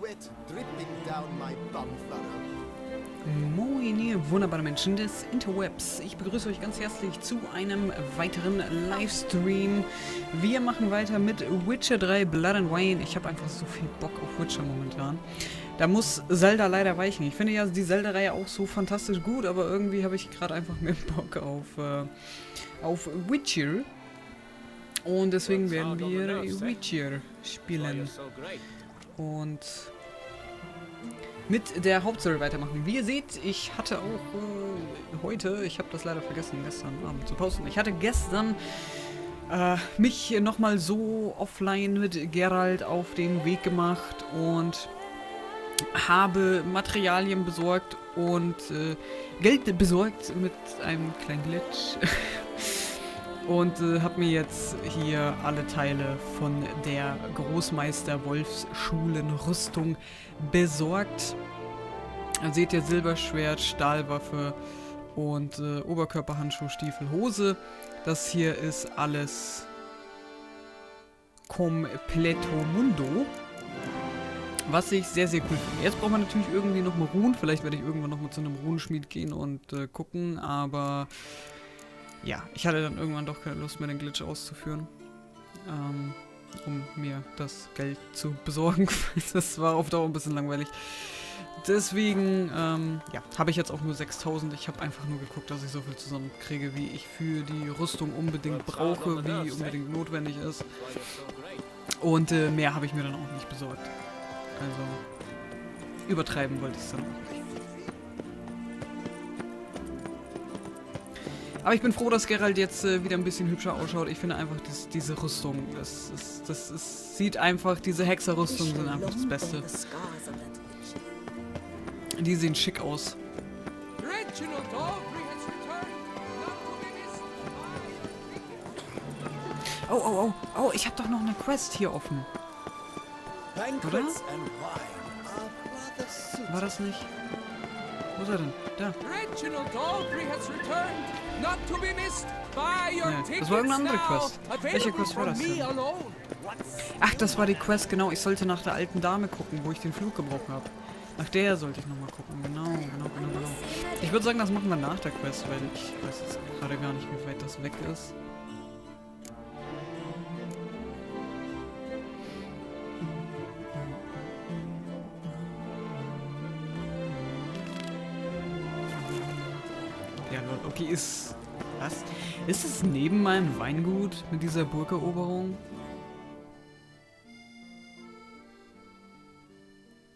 sweat dripping down my bum furrow. Moin, ihr wunderbare Menschen des Interwebs. Ich begrüße euch ganz herzlich zu einem weiteren Livestream. Wir machen weiter mit Witcher 3 Blood and Wine. Ich habe einfach so viel Bock auf Witcher momentan. Da muss Zelda leider weichen. Ich finde ja die Zelda-Reihe auch so fantastisch gut, aber irgendwie habe ich gerade einfach mehr Bock auf Witcher. Und deswegen werden wir Witcher spielen. Und mit der Hauptstory weitermachen. Wie ihr seht, ich hatte auch heute, ich habe das leider vergessen, gestern Abend zu posten. Ich hatte gestern mich nochmal so offline mit Geralt auf den Weg gemacht und habe Materialien besorgt und Geld besorgt mit einem kleinen Glitch. Und habe mir jetzt hier alle Teile von der Großmeister Wolfsschulen-Rüstung besorgt. Da seht ihr Silberschwert, Stahlwaffe und Oberkörperhandschuh, Stiefel, Hose. Das hier ist alles completo mundo. Was ich sehr, sehr cool finde. Jetzt braucht man natürlich irgendwie nochmal Runen. Vielleicht werde ich irgendwann nochmal zu einem Runenschmied gehen und gucken, aber ja, ich hatte dann irgendwann doch keine Lust mehr, den Glitch auszuführen, um mir das Geld zu besorgen. Das war auf Dauer ein bisschen langweilig. Deswegen, ja, habe ich jetzt auch nur 6.000. Ich habe einfach nur geguckt, dass ich so viel zusammenkriege, wie ich für die Rüstung unbedingt brauche, wie unbedingt notwendig ist. Und mehr habe ich mir dann auch nicht besorgt. Also, übertreiben wollte ich es dann auch nicht. Aber ich bin froh, dass Geralt jetzt wieder ein bisschen hübscher ausschaut. Ich finde einfach, diese Rüstung, sieht einfach, diese Hexerrüstungen sind einfach das Beste. Die sehen schick aus. Oh, ich habe doch noch eine Quest hier offen. Oder? War das nicht? Wo ist er denn? Da. Nee, das war irgendeine andere Quest. Welche Quest war das denn? Ach, das war die Quest, genau. Ich sollte nach der alten Dame gucken, wo ich den Flug gebrochen habe. Nach der sollte ich nochmal gucken. Genau. Ich würde sagen, das machen wir nach der Quest, weil ich weiß jetzt gerade gar nicht, wie weit das weg ist. Okay, ist... Was? Ist es neben meinem Weingut mit dieser Burgeroberung?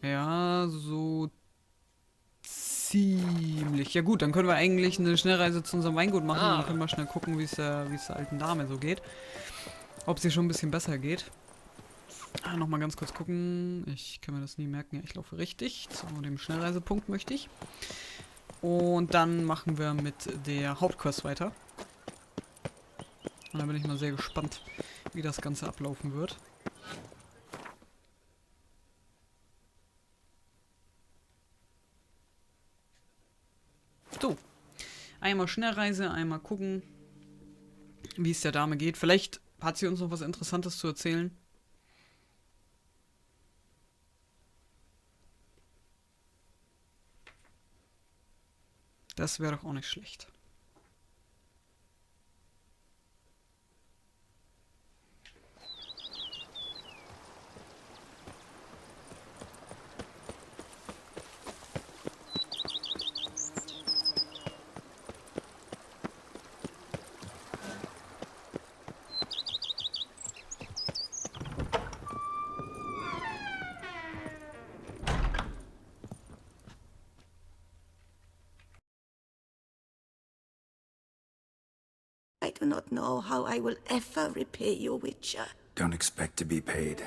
Ja, so... ziemlich. Ja gut, dann können wir eigentlich eine Schnellreise zu unserem Weingut machen. Dann können wir schnell gucken, wie es der alten Dame so geht. Ob sie schon ein bisschen besser geht. Nochmal ganz kurz gucken. Ich kann mir das nie merken. Ja, ich laufe richtig. Zu dem Schnellreisepunkt möchte ich. Und dann machen wir mit der Hauptquest weiter. Und da bin ich mal sehr gespannt, wie das Ganze ablaufen wird. So. Einmal Schnellreise, einmal gucken, wie es der Dame geht. Vielleicht hat sie uns noch was Interessantes zu erzählen. Das wäre doch auch nicht schlecht. I do not know how I will ever repay you, Witcher. Don't expect to be paid.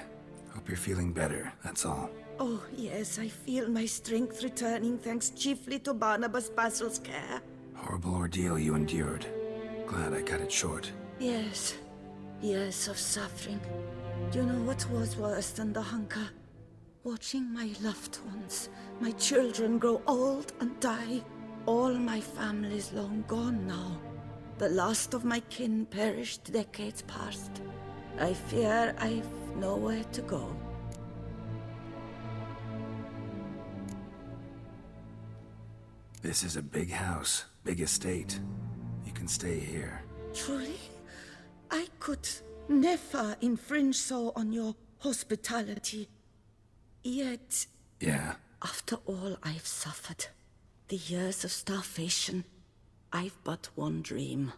Hope you're feeling better, that's all. Oh, yes, I feel my strength returning thanks chiefly to Barnabas Basil's care. Horrible ordeal you endured. Glad I cut it short. Yes, years of suffering. Do you know what was worse than the hunger? Watching my loved ones, my children grow old and die. All my family's long gone now. The last of my kin perished decades past. I fear I've nowhere to go. This is a big house, big estate. You can stay here. Truly? I could never infringe so on your hospitality. Yet, Yeah. after all I've suffered, the years of starvation, I've but one dream.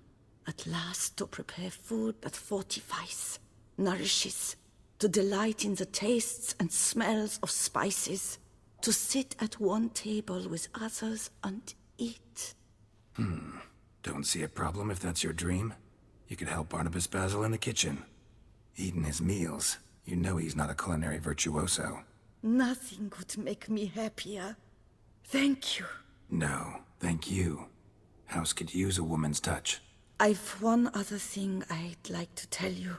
At last to prepare food that fortifies, nourishes, to delight in the tastes and smells of spices, to sit at one table with others and eat. Don't see a problem if that's your dream. You could help Barnabas Basil in the kitchen. Eating his meals. You know he's not a culinary virtuoso. Nothing could make me happier. Thank you. No, thank you. House could use a woman's touch. I've one other thing I'd like to tell you.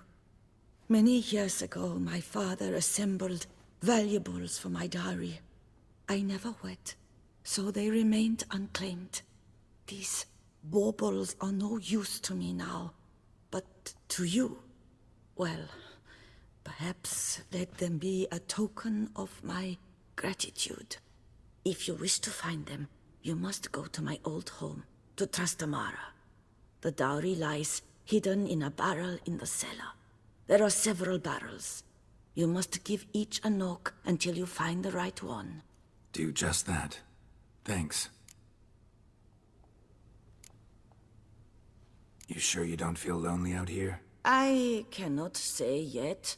Many years ago, my father assembled valuables for my dowry. I never wed, so they remained unclaimed. These baubles are no use to me now, but to you, well, perhaps let them be a token of my gratitude. If you wish to find them, you must go to my old home, to Trastamara. The dowry lies hidden in a barrel in the cellar. There are several barrels. You must give each a knock until you find the right one. Do just that. Thanks. You sure you don't feel lonely out here? I cannot say yet.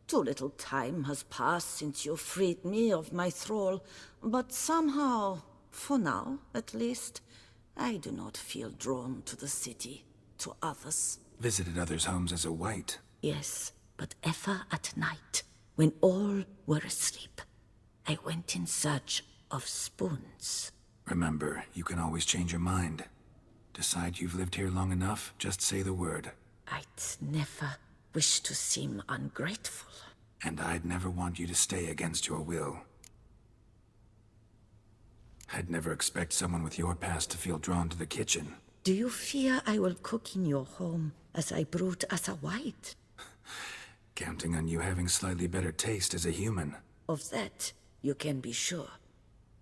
Too little time has passed since you freed me of my thrall, but somehow, for now at least, I do not feel drawn to the city, to others. Visited others' homes as a white. Yes, but ever at night, when all were asleep, I went in search of spoons. Remember, you can always change your mind. Decide you've lived here long enough, just say the word. I'd never wish to seem ungrateful. And I'd never want you to stay against your will. I'd never expect someone with your past to feel drawn to the kitchen. Do you fear I will cook in your home as I brewed as a white? Counting on you having slightly better taste as a human. Of that, you can be sure.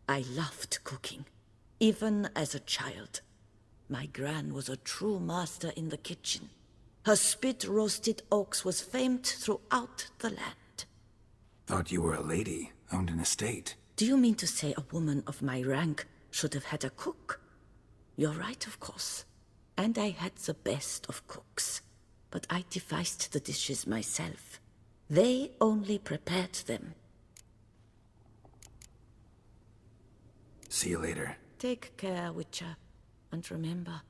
I loved cooking, even as a child. My gran was a true master in the kitchen. Her spit-roasted oaks was famed throughout the land. Thought you were a lady, owned an estate. Do you mean to say a woman of my rank should have had a cook? You're right, of course. And I had the best of cooks. But I devised the dishes myself. They only prepared them. See you later. Take care, Witcher. And remember,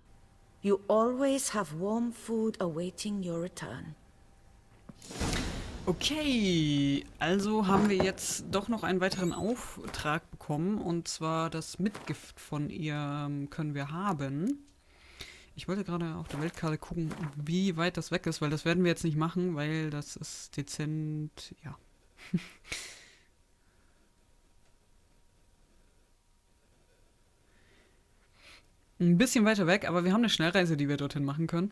you always have warm food awaiting your return. Okay, also haben wir jetzt doch noch einen weiteren Auftrag bekommen. Und zwar das Mitgift von ihr können wir haben. Ich wollte gerade auf der Weltkarte gucken, wie weit das weg ist, weil das werden wir jetzt nicht machen, weil das ist dezent, ja. Ein bisschen weiter weg, aber wir haben eine Schnellreise, die wir dorthin machen können.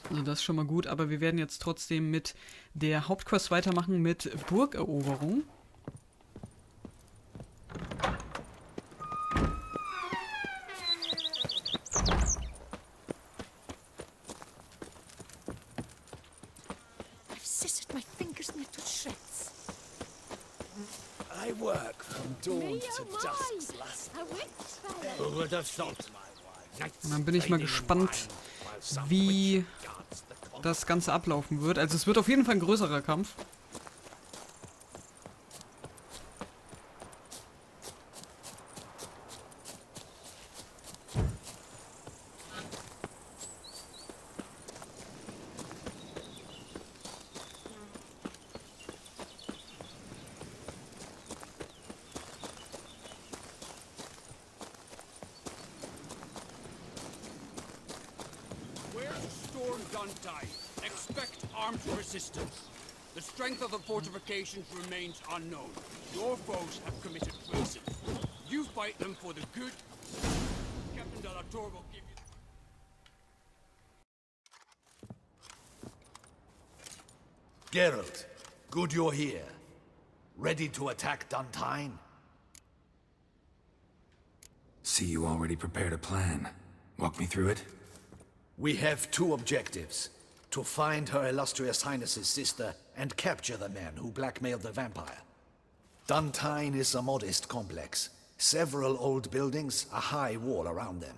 Also das ist schon mal gut, aber wir werden jetzt trotzdem mit der Hauptquest weitermachen mit Burgeroberung. I've scissored my fingers into shreds. I work from dawn to dusk, last Who would have thought? Und dann bin ich mal gespannt, wie das Ganze ablaufen wird. Also es wird auf jeden Fall ein größerer Kampf. Expect armed resistance. The strength of the fortifications remains unknown. Your foes have committed treason. You fight them for the good. Captain de la Tour will give you... Geralt, good you're here. Ready to attack Duntine? see you already prepared a plan. Walk me through it? We have two objectives. To find Her Illustrious Highness's sister and capture the man who blackmailed the vampire. Duntine is a modest complex. Several old buildings, a high wall around them.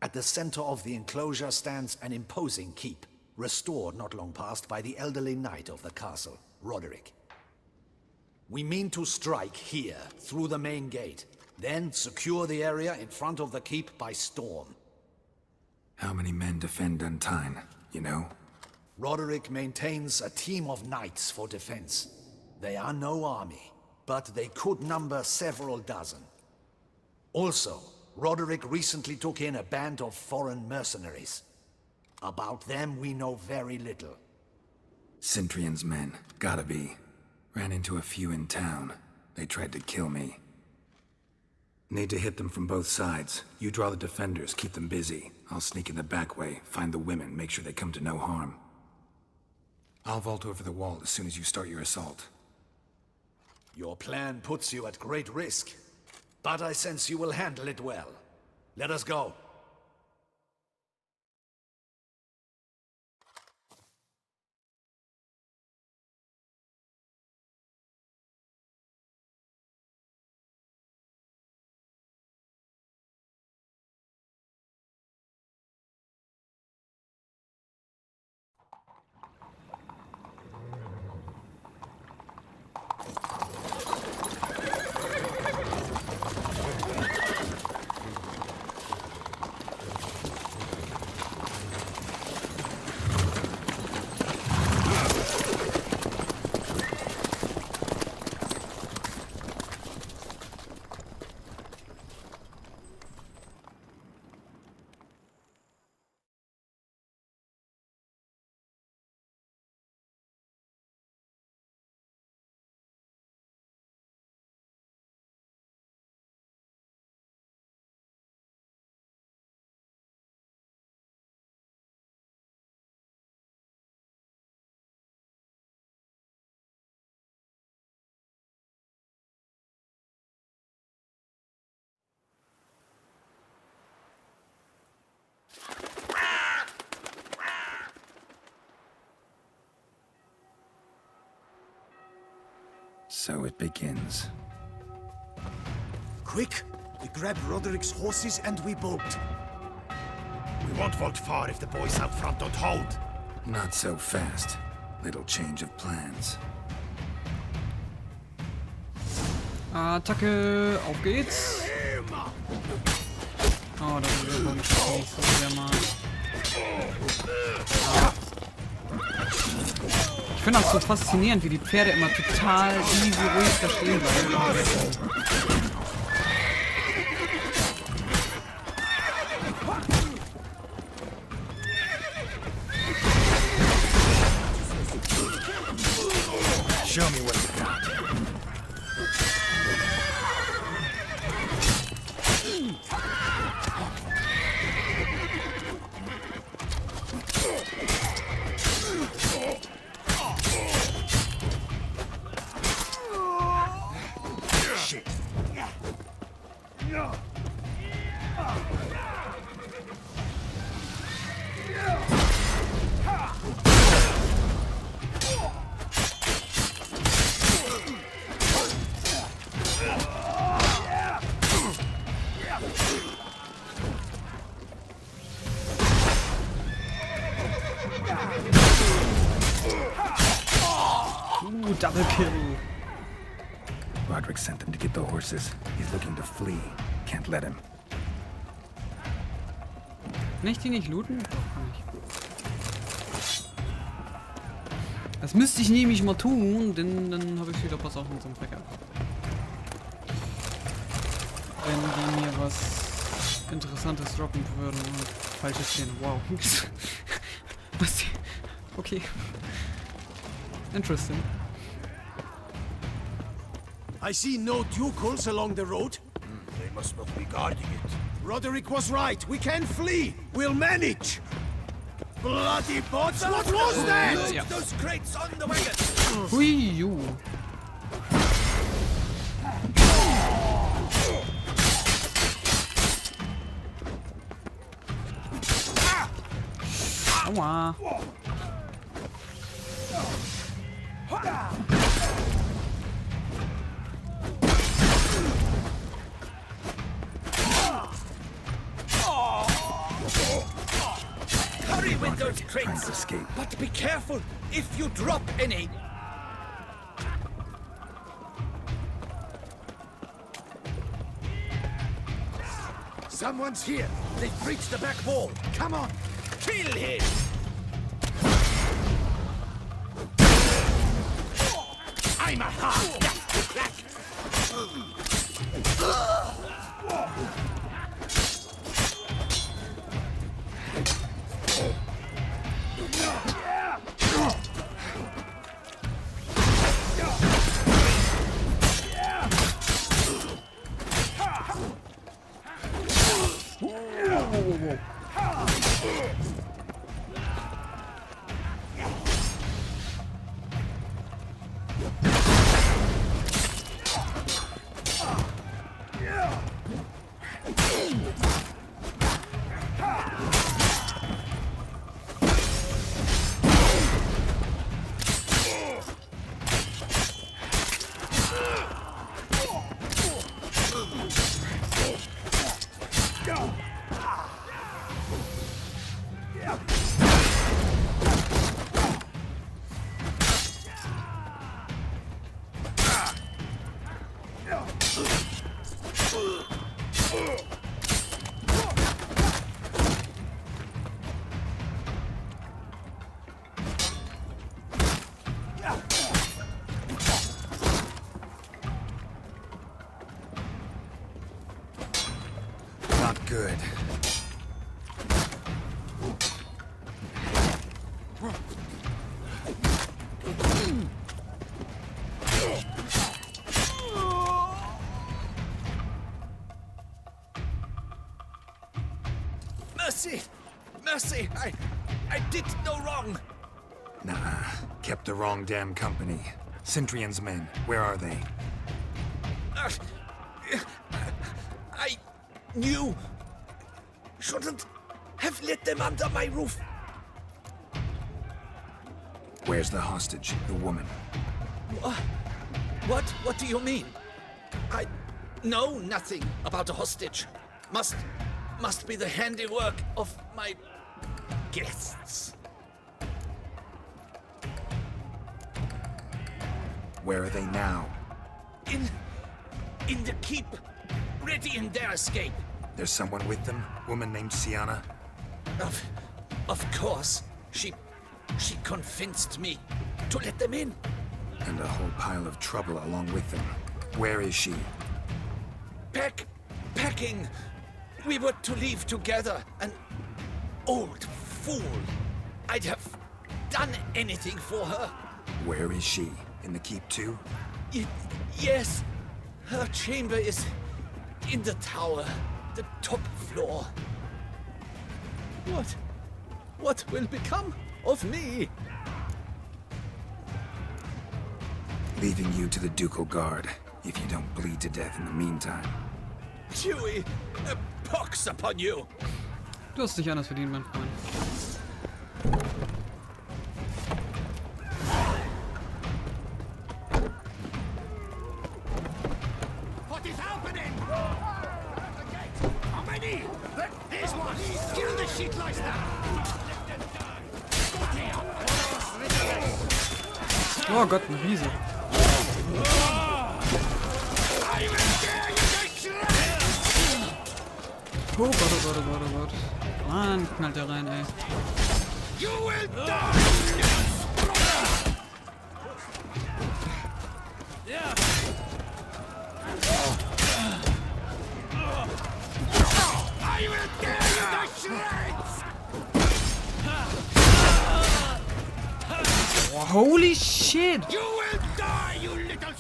At the center of the enclosure stands an imposing keep, restored not long past by the elderly knight of the castle, Roderick. We mean to strike here, through the main gate, then secure the area in front of the keep by storm. How many men defend Duntine, you know? Roderick maintains a team of knights for defense. They are no army, but they could number several dozen. Also, Roderick recently took in a band of foreign mercenaries. About them we know very little. Cintrian's men, gotta be. Ran into a few in town. They tried to kill me. Need to hit them from both sides. You draw the defenders, keep them busy. I'll sneak in the back way, find the women, make sure they come to no harm. I'll vault over the wall as soon as you start your assault. Your plan puts you at great risk, but I sense you will handle it well. Let us go. So it begins. Quick! We grab Roderick's horses and we bolt. We won't vault far if the boys out front don't hold. Not so fast. Little change of plans. Attacke, auf geht's. Oh, das ist der Punkt, den ich so sehr mag. Ich finde das so faszinierend, wie die Pferde immer total easy ruhig da stehen bleiben. Show me what you got. Shit. Double kill. Roderick sent them to get the horses. He's looking to flee. Can't let him. Kann ich die nicht looten? Doch, kann ich. Das müsste ich nämlich mal tun, denn dann habe ich wieder Pass auf mit so einem Frecker. Wenn die mir was Interessantes droppen würden und falsches sehen. Wow. Was die... Okay. Interesting. I see no ducals along the road. They must not be guarding it. Roderick was right. We can flee. We'll manage. Bloody bots! What was that? Ja. Those crates on the wagon. Hui, ju. Aua. Hurry with those Trying crates! to escape. But be careful if you drop any! Someone's here. They've breached the back wall. Come on. Kill him! I'm a hard. Not good. Mercy! Mercy! I did no wrong! Nah, kept the wrong damn company. Centrion's men, where are they? I knew. Shouldn't have let them under my roof. Where's the hostage, the woman? What do you mean? I know nothing about a hostage. Must be the handiwork of my guests. Where are they now? In the keep, ready in their escape. There's someone with them? Woman named Sienna? Of course. She convinced me to let them in. And a whole pile of trouble along with them. Where is she? Packing. We were to leave together. An old fool. I'd have done anything for her. Where is she? In the keep too? Yes. Her chamber is in the tower. The top floor. What will become of me? Leaving you to the Ducal Guard, if you don't bleed to death in the meantime. Chewie, a pox upon you! Du hast dich anders verdient, mein Freund. What is happening? How many? Here's one. Kill the shit like Oh Gott, ein Riese. Oh Gott, oh Gott, oh Gott, oh Gott. Mann, knallt der rein, ey. You will die! I will tear you to shreds! Oh, holy shit! You will die, you little...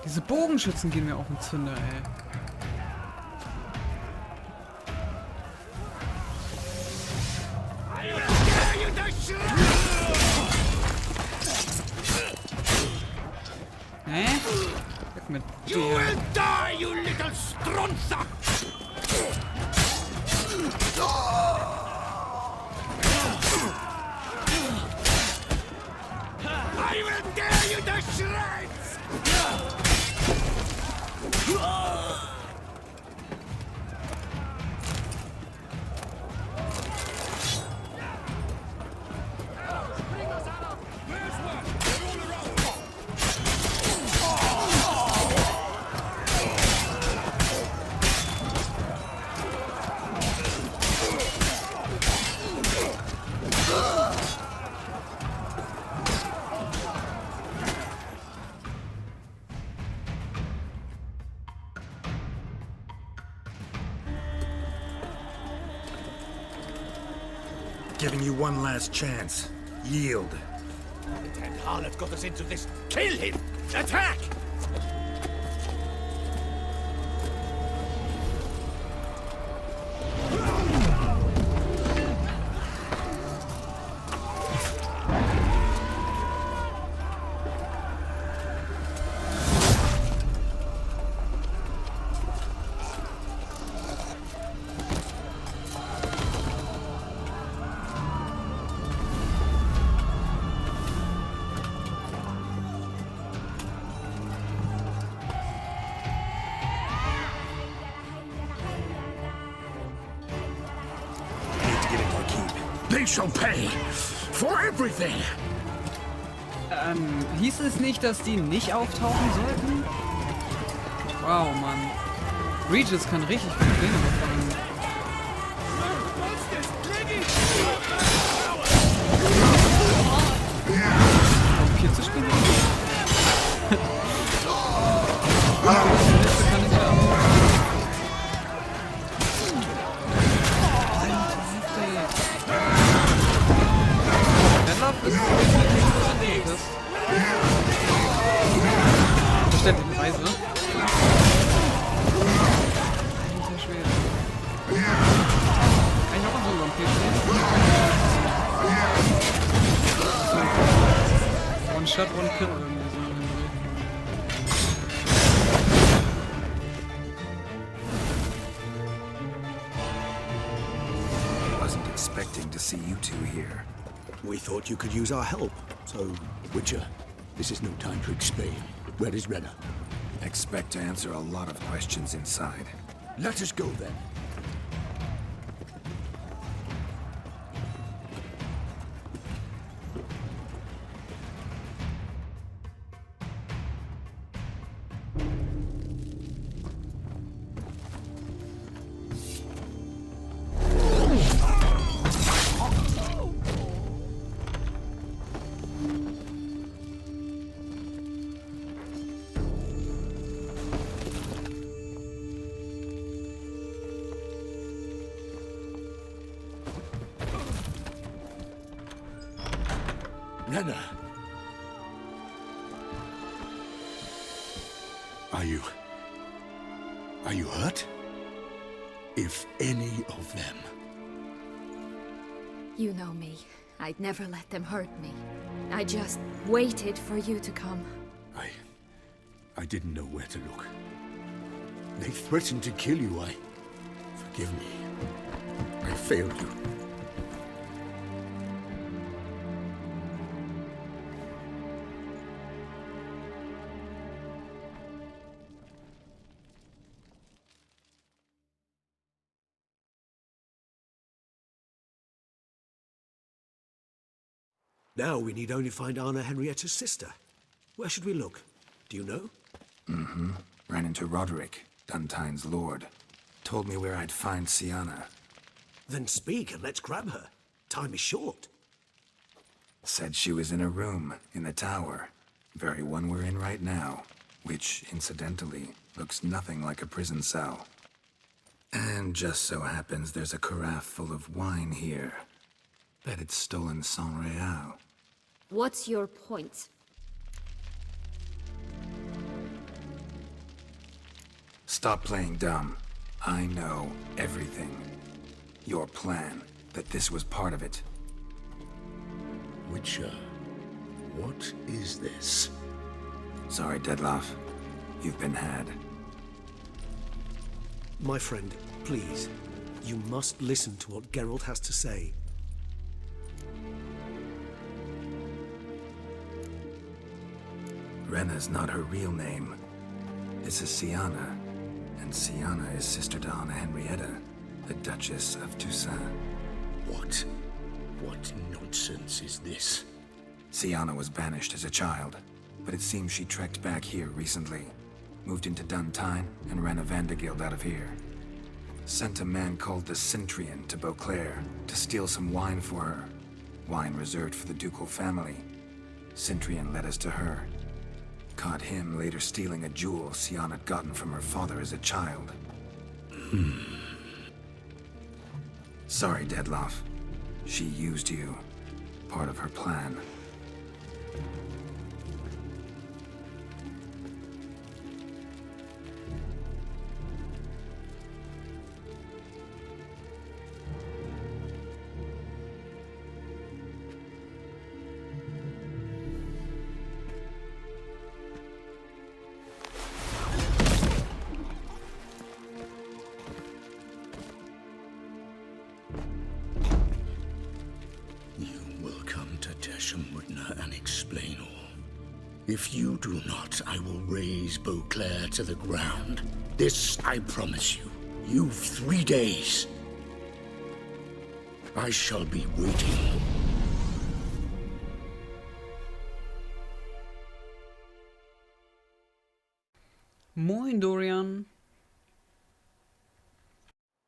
Diese Bogenschützen gehen mir auf den Zünder, ey. I will tear you to shreds! Hä? Weg mit You dir. will die, you little strunzer! I'll tear you to shreds! Giving you one last chance. Yield. The dead harlot got us into this. Kill him! Attack! They shall pay for everything. Hieß es nicht, dass die nicht auftauchen sollten? Wow, Mann. Regis kann richtig viel Pläne befangen. Um hier zu spielen? Das kann ich haben. Verständlicherweise. Sehr schwer. Kann ich auch mal so ein Vampir spielen? One Shot, One Kill irgendwie so. Wasn't expecting to see you two here. We thought you could use our help, so... Witcher, this is no time to explain. Where is Renna? Expect to answer a lot of questions inside. Let us go then. Renna. Are you hurt? If any of them. You know me. I'd never let them hurt me. I just waited for you to come. I didn't know where to look. They threatened to kill you. Forgive me. I failed you. Now we need only find Anna Henrietta's sister. Where should we look? Do you know? Mm-hmm. Ran into Roderick, Duntine's lord. Told me where I'd find Sienna. Then speak and let's grab her. Time is short. Said she was in a room in the tower. Very one we're in right now. Which, incidentally, looks nothing like a prison cell. And just so happens there's a carafe full of wine here. Bet it's stolen San Real. What's your point? Stop playing dumb. I know everything. Your plan, that this was part of it. Witcher, what is this? Sorry, Dettlaff. You've been had. My friend, please. You must listen to what Geralt has to say. Rena's not her real name. This is Sienna, and Sienna is sister to Anna Henrietta, the Duchess of Toussaint. What? What nonsense is this? Sienna was banished as a child, but it seems she trekked back here recently. Moved into Duntine and ran a Vandergild out of here. Sent a man called the Centurion to Beauclair to steal some wine for her. Wine reserved for the ducal family. Centurion led us to her. Caught him later stealing a jewel Sienna had gotten from her father as a child. Sorry, Dettlaff. She used you. Part of her plan. And explain all. If you do not, I will raze Beauclair to the ground. This I promise you. You've 3 days. I shall be waiting. Moin, Dorian.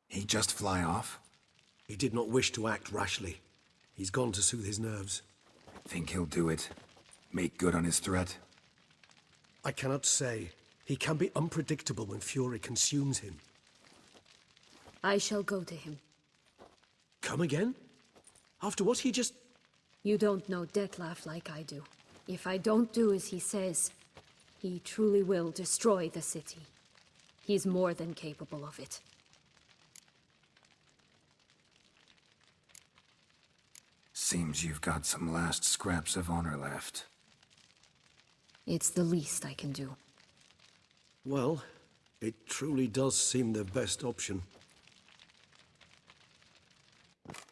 He just fly off? He did not wish to act rashly. He's gone to soothe his nerves. Think he'll do it? Make good on his threat? I cannot say. He can be unpredictable when fury consumes him. I shall go to him. Come again? After what he just... You don't know Dettlaff like I do. If I don't do as he says, he truly will destroy the city. He's more than capable of it. Seems you've got some last scraps of honor left. It's the least I can do. Well, it truly does seem the best option.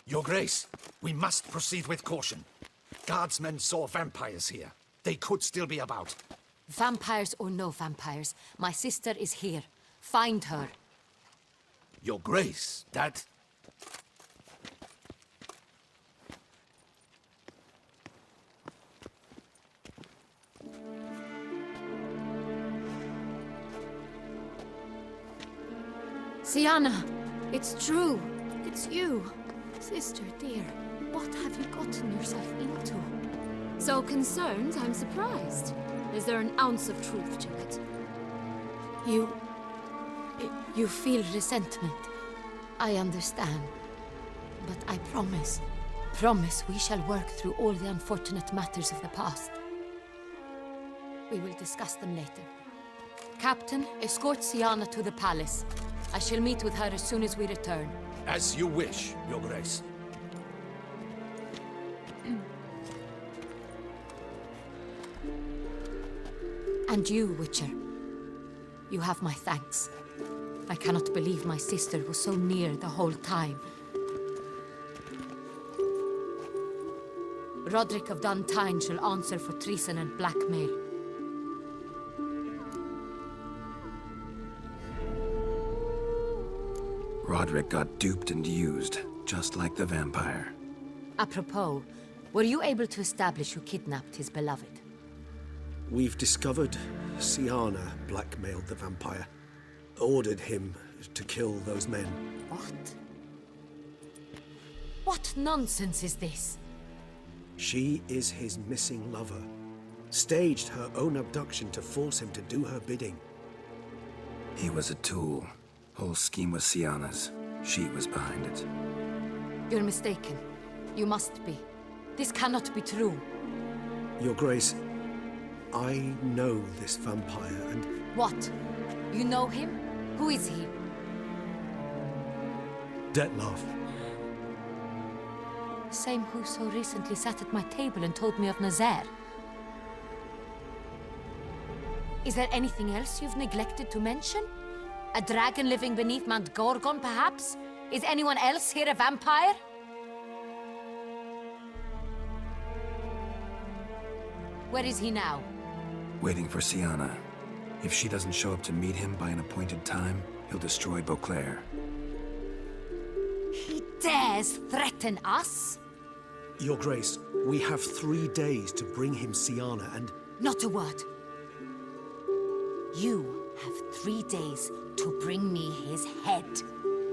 Your Grace, we must proceed with caution. Guardsmen saw vampires here. They could still be about. Vampires or no vampires, my sister is here. Find her. Your Grace, that... Sienna! It's true! It's you! Sister dear, what have you gotten yourself into? So concerned, I'm surprised. Is there an ounce of truth to it? You feel resentment. I understand. But I promise we shall work through all the unfortunate matters of the past. We will discuss them later. Captain, escort Sienna to the palace. I shall meet with her as soon as we return. As you wish, Your Grace. And you, Witcher. You have my thanks. I cannot believe my sister was so near the whole time. Roderick of Duntine shall answer for treason and blackmail. Roderick got duped and used, just like the vampire. Apropos, were you able to establish who kidnapped his beloved? We've discovered Sienna blackmailed the vampire. Ordered him to kill those men. What? What nonsense is this? She is his missing lover. Staged her own abduction to force him to do her bidding. He was a tool. Whole scheme was Sienna's. She was behind it. You're mistaken. You must be. This cannot be true. Your Grace, I know this vampire and... What? You know him? Who is he? Dettlaff. Same who so recently sat at my table and told me of Nazaire. Is there anything else you've neglected to mention? A dragon living beneath Mount Gorgon, perhaps? Is anyone else here a vampire? Where is he now? Waiting for Sienna. If she doesn't show up to meet him by an appointed time, he'll destroy Beauclair. He dares threaten us? Your Grace, we have 3 days to bring him Sienna and... Not a word. You have 3 days to bring me his head.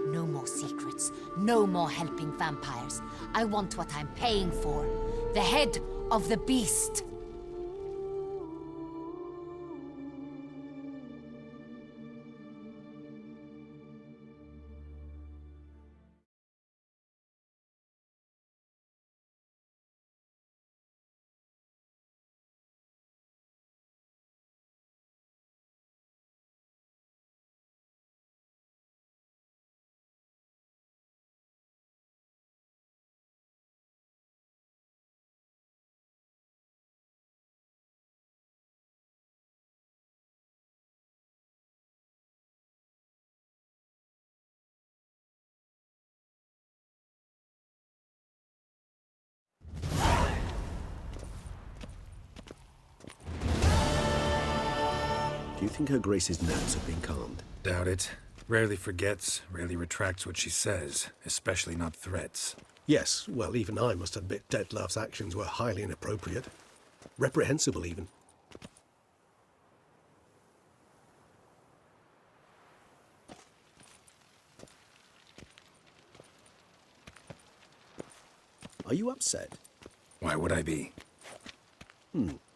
No more secrets. No more helping vampires. I want what I'm paying for. The head of the beast. Do you think Her Grace's nerves have been calmed? Doubt it. Rarely forgets, rarely retracts what she says, especially not threats. Yes, well, even I must admit Detlef's actions were highly inappropriate. Reprehensible, even. Are you upset? Why would I be?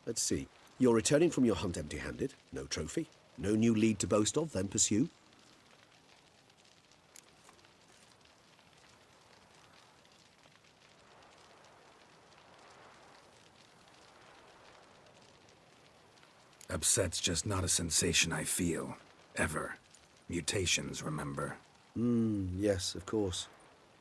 Let's see. You're returning from your hunt empty-handed. No trophy. No new lead to boast of, then pursue. Upset's just not a sensation I feel. Ever. Mutations, remember? Yes, of course.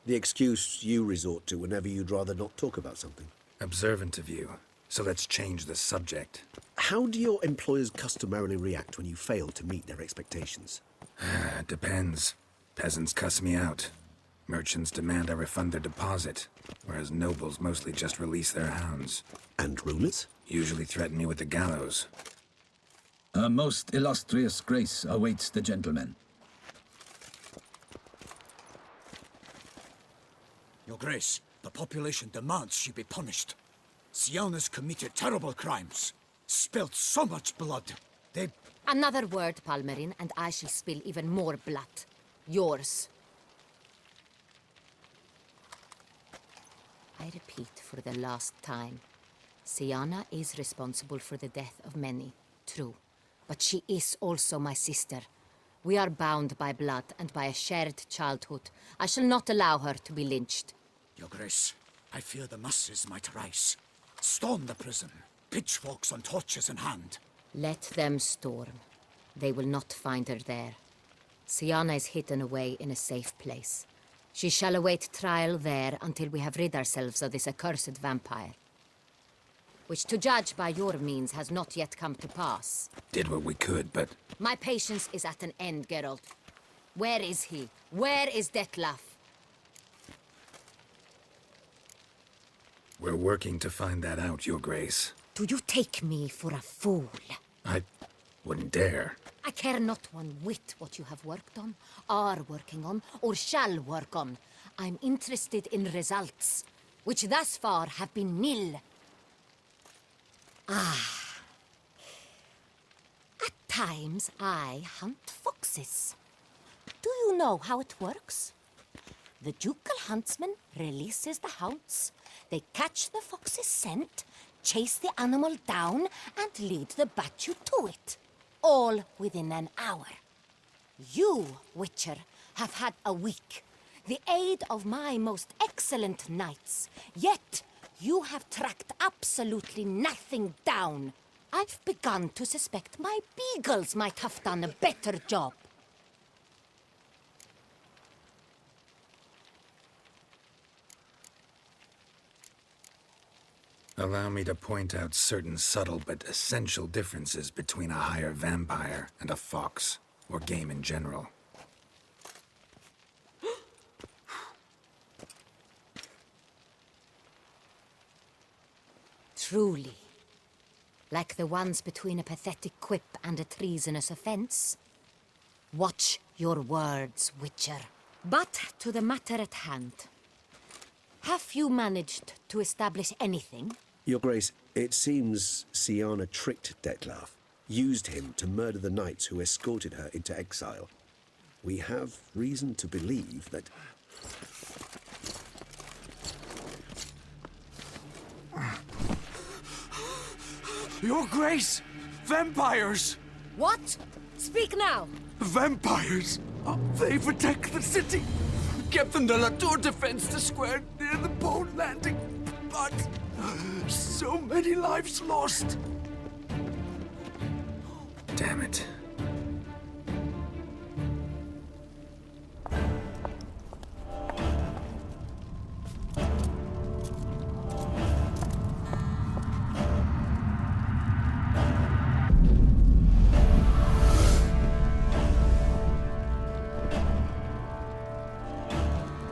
The excuse you resort to whenever you'd rather not talk about something. Observant of you. So let's change the subject. How do your employers customarily react when you fail to meet their expectations? Depends. Peasants cuss me out. Merchants demand I refund their deposit, whereas nobles mostly just release their hounds. And rulers? Usually threaten me with the gallows. A most illustrious grace awaits the gentleman. Your Grace, the population demands she be punished. Sienna's committed terrible crimes. Spilt so much blood. They... Another word, Palmerin, and I shall spill even more blood. Yours. I repeat for the last time. Sienna is responsible for the death of many, true. But she is also my sister. We are bound by blood and by a shared childhood. I shall not allow her to be lynched. Your Grace, I fear the masses might rise. Storm the prison, pitchforks and torches in hand. Let them storm. They will not find her there. Sienna is hidden away in a safe place. She shall await trial there until we have rid ourselves of this accursed vampire. Which, to judge by your means, has not yet come to pass. Did what we could, but... My patience is at an end, Geralt. Where is he? Where is Detlef? We're working to find that out, Your Grace. Do you take me for a fool? I wouldn't dare. I care not one whit what you have worked on, are working on, or shall work on. I'm interested in results, which thus far have been nil. At times I hunt foxes. Do you know how it works? The ducal huntsman releases the hounds. They catch the fox's scent, chase the animal down, and lead the battue to it. All within an hour. You, Witcher, have had a week. The aid of my most excellent knights. Yet, you have tracked absolutely nothing down. I've begun to suspect my beagles might have done a better job. Allow me to point out certain subtle but essential differences between a higher vampire and a fox, or game in general. Truly, like the ones between a pathetic quip and a treasonous offense. Watch your words, Witcher. But to the matter at hand. Have you managed to establish anything? Your Grace, it seems Siana tricked Detlef, used him to murder the knights who escorted her into exile. We have reason to believe that... Your Grace! Vampires! What? Speak now! Vampires! They protect the city! Captain de la Tour defends the square near the boat landing, but so many lives lost! Damn it.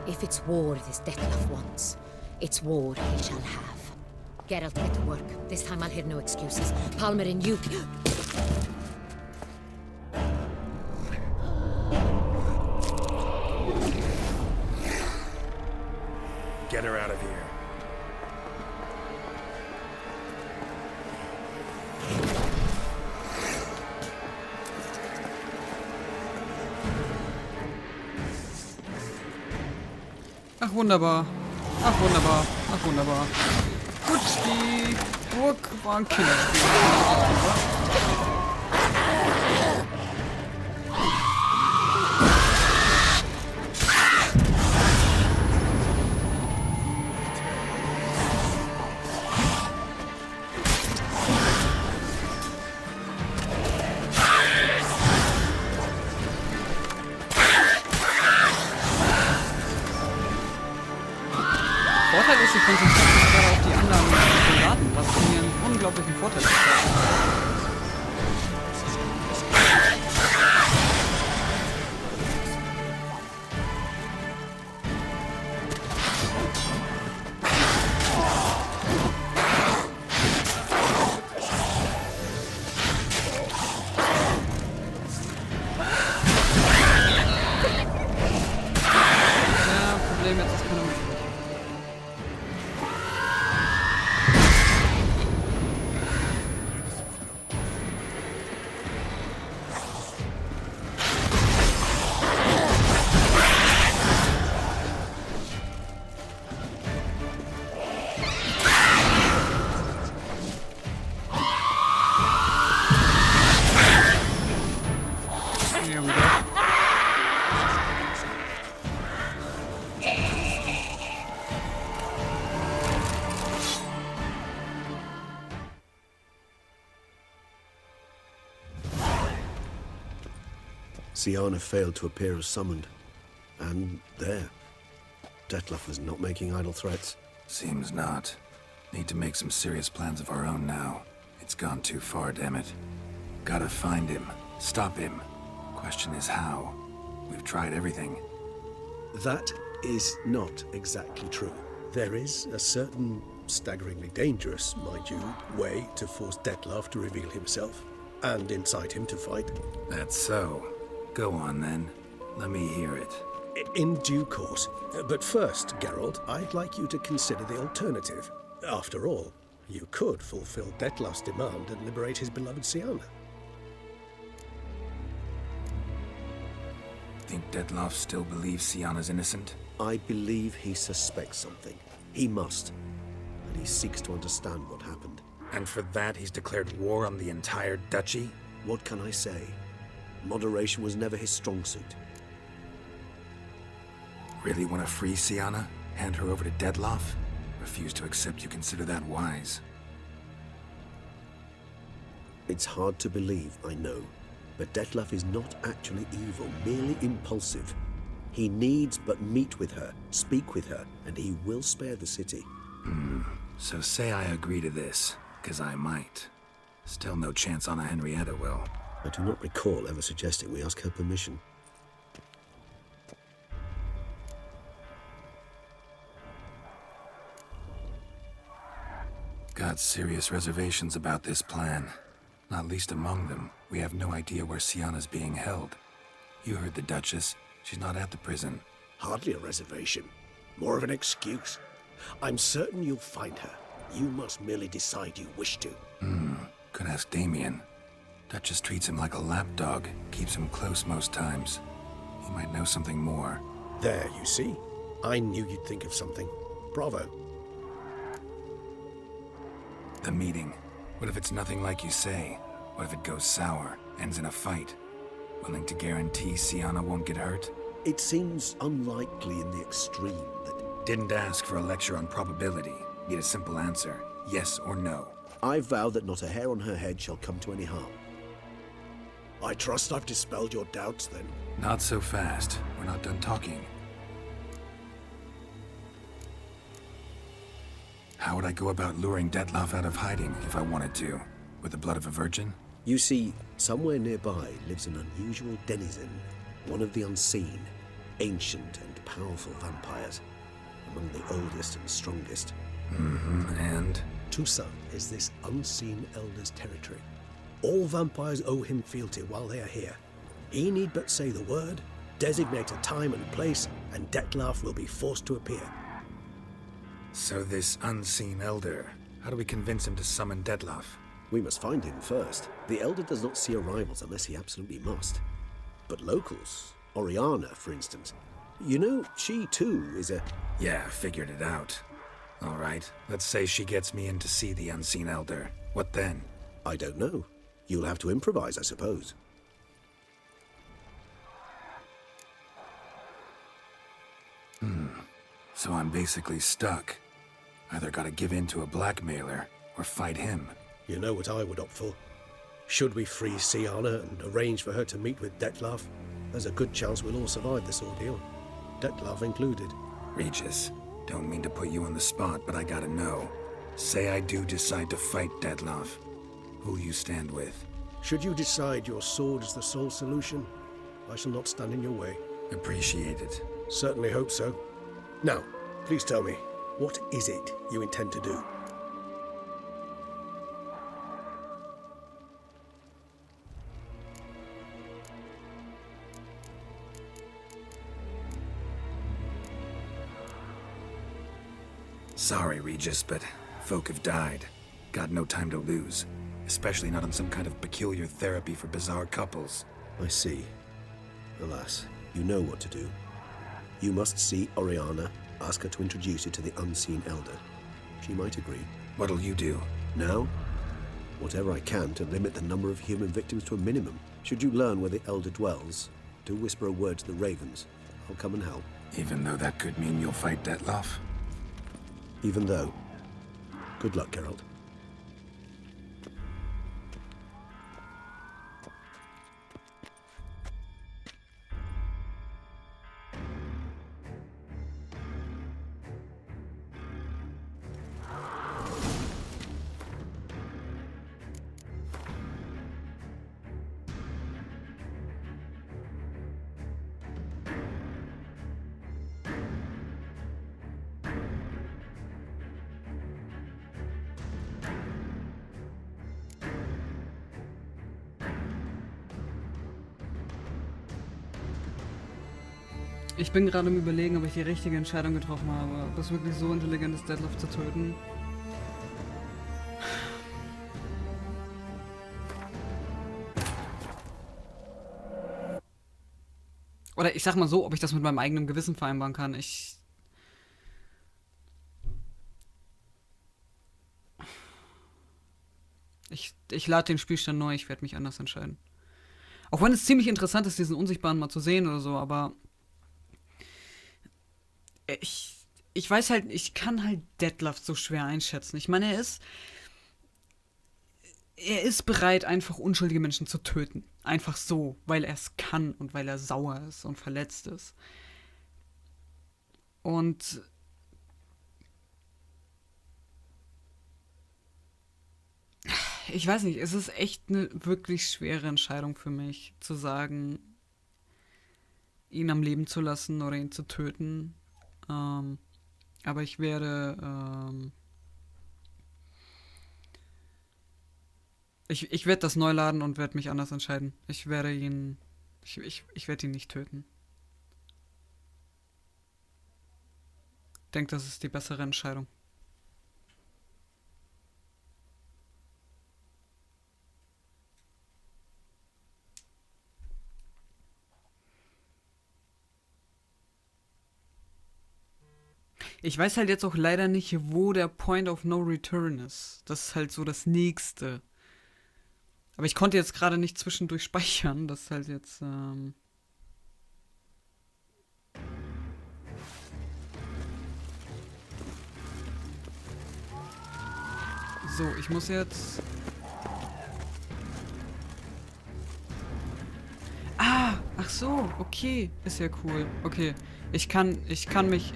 If it's war this Detlef wants, it's war he shall have. Geralt, get to work. This time I'll hear no excuses. Palmer and you... Get her out of here. Ach, wunderbar. Ach, wunderbar. Ach, wunderbar. Gut, die Burg war ein Killerspiel. Vorteil ist, sie konzentriert sich gerade auf die anderen Soldaten, was mir einen unglaublichen Vorteil ist. Ja, Problem jetzt ist keine Möglichkeit. Here we go. Siana failed to appear as summoned. And there. Detlef was not making idle threats. Seems not. Need to make some serious plans of our own now. It's gone too far, damn it. Gotta find him. Stop him. Question is how. We've tried everything. That is not exactly true. There is a certain staggeringly dangerous, mind you, way to force Detlef to reveal himself and incite him to fight. That's so. Go on then. Let me hear it. In due course. But first, Geralt, I'd like you to consider the alternative. After all, you could fulfill Detlef's demand and liberate his beloved Siana. Think Detlef still believes Siana's innocent? I believe he suspects something. He must. And he seeks to understand what happened. And for that he's declared war on the entire duchy? What can I say? Moderation was never his strong suit. Really want to free Siana? Hand her over to Detlef? Refuse to accept you consider that wise. It's hard to believe, I know. But Detlef is not actually evil, merely impulsive. He needs but meet with her, speak with her, and he will spare the city. So say I agree to this, 'cause I might. Still no chance Anna Henrietta will. I do not recall ever suggesting we ask her permission. Got got serious reservations about this plan. Not least among them, we have no idea where Sienna's being held. You heard the Duchess. She's not at the prison. Hardly a reservation. More of an excuse. I'm certain you'll find her. You must merely decide you wish to. Could ask Damien. Duchess treats him like a lapdog, keeps him close most times. He might know something more. There, you see? I knew you'd think of something. Bravo. The meeting. What if it's nothing like you say? What if it goes sour, ends in a fight? Willing to guarantee Sienna won't get hurt? It seems unlikely in the extreme that... Didn't ask for a lecture on probability. Need a simple answer. Yes or no. I vow that not a hair on her head shall come to any harm. I trust I've dispelled your doubts, then. Not so fast. We're not done talking. How would I go about luring Detloff out of hiding if I wanted to? With the blood of a virgin? You see, somewhere nearby lives an unusual denizen, one of the unseen, ancient and powerful vampires, among the oldest and strongest. And? Toussaint is this unseen elder's territory. All vampires owe him fealty while they are here. He need but say the word, designate a time and place, and Detloff will be forced to appear. So this unseen elder, how do we convince him to summon Detloff? We must find him first. The elder does not see arrivals unless he absolutely must. But locals, Oriana, for instance, you know, she too is a... Yeah, figured it out. All right, let's say she gets me in to see the unseen elder. What then? I don't know. You'll have to improvise, I suppose. So I'm basically stuck. Either gotta give in to a blackmailer, or fight him. You know what I would opt for. Should we free Sienna and arrange for her to meet with Detloff, there's a good chance we'll all survive this ordeal. Detloff included. Regis, don't mean to put you on the spot, but I gotta know. Say I do decide to fight Detloff. Who'll you stand with? Should you decide your sword is the sole solution, I shall not stand in your way. Appreciate it. Certainly hope so. Now, please tell me, what is it you intend to do? Sorry, Regis, but folk have died. Got no time to lose. Especially not on some kind of peculiar therapy for bizarre couples. I see. Alas, you know what to do. You must see Oriana, ask her to introduce you to the unseen elder. She might agree. What'll you do? Now? Whatever I can to limit the number of human victims to a minimum. Should you learn where the elder dwells, do whisper a word to the ravens. I'll come and help. Even though that could mean you'll fight Detloff? Even though. Good luck, Geralt. Ich bin gerade im Überlegen, ob ich die richtige Entscheidung getroffen habe. Ob es wirklich so intelligent ist, Detloff zu töten. Oder ich sag mal so, ob ich das mit meinem eigenen Gewissen vereinbaren kann. Ich lade den Spielstand neu, ich werde mich anders entscheiden. Auch wenn es ziemlich interessant ist, diesen Unsichtbaren mal zu sehen oder so, aber ich weiß halt, ich kann halt Detloff so schwer einschätzen. Ich meine, er ist bereit, einfach unschuldige Menschen zu töten. Einfach so, weil er es kann und weil er sauer ist und verletzt ist. Und ich weiß nicht, es ist echt eine wirklich schwere Entscheidung für mich, zu sagen, ihn am Leben zu lassen oder ihn zu töten. Aber ich werde Ich werde das neu laden und werde mich anders entscheiden. Ich werde ihn... Ich werde ihn nicht töten. Ich denke, das ist die bessere Entscheidung. Ich weiß halt jetzt auch leider nicht, wo der Point of No Return ist. Das ist halt so das Nächste. Aber ich konnte jetzt gerade nicht zwischendurch speichern. Das ist halt jetzt, So, ich muss jetzt... Ach so, okay. Ist ja cool. Okay. Ich kann mich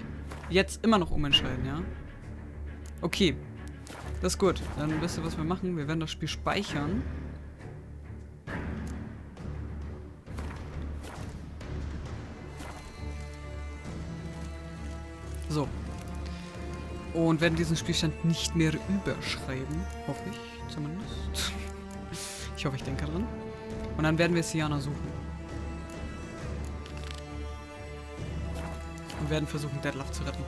jetzt immer noch umentscheiden, ja? Okay. Das ist gut. Dann wisst ihr, was wir machen. Wir werden das Spiel speichern. So. Und werden diesen Spielstand nicht mehr überschreiben. Hoffe ich zumindest. Ich hoffe, ich denke dran. Und dann werden wir Siana suchen. Und werden versuchen, Detlef zu retten.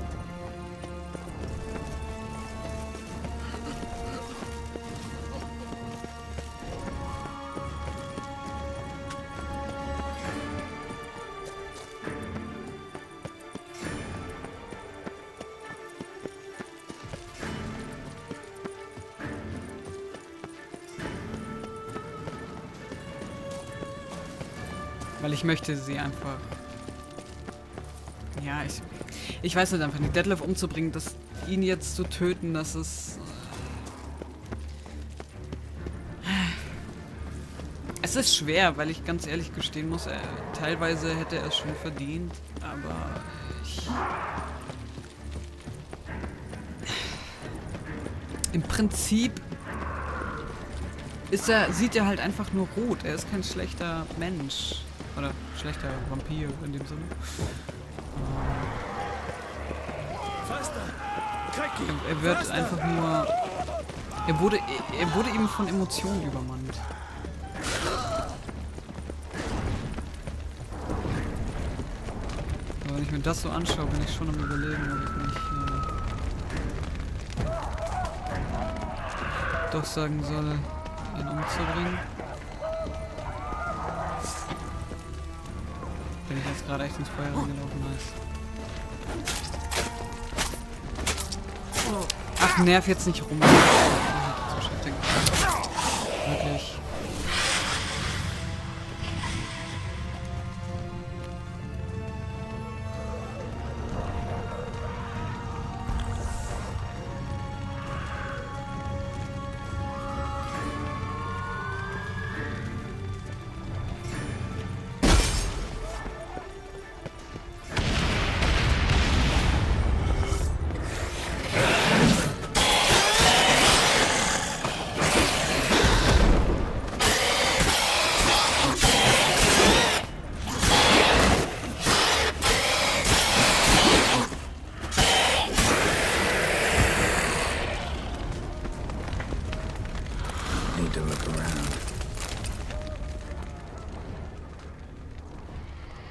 Weil ich möchte sie einfach... Ja, ich weiß nicht einfach nicht. Detlef umzubringen, ihn jetzt zu töten, das ist... Es ist schwer, weil ich ganz ehrlich gestehen muss, teilweise hätte er es schon verdient, aber im Prinzip sieht er halt einfach nur rot. Er ist kein schlechter Mensch. Oder schlechter Vampir in dem Sinne. Er wird einfach nur... Er wurde eben von Emotionen übermannt. Aber wenn ich mir das so anschaue, bin ich schon am Überlegen, ob ich nicht doch sagen soll, ihn umzubringen. Bin ich jetzt gerade echt ins Feuer reingelaufen, nice. Ach, nerv jetzt nicht rum. Wirklich. Need to look around.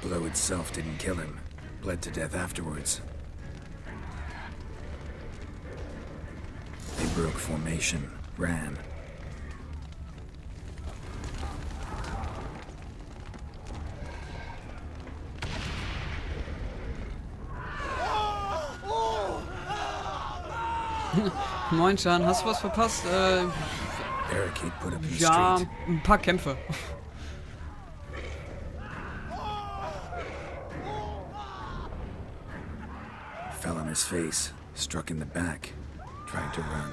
Blow itself didn't kill him. Bled to death afterwards. They broke formation, ran. Moin Chan, hast du was verpasst? Barricade put up in the Ja, street. ein paar Kämpfe. Fell on his face, struck in the back, tried to run.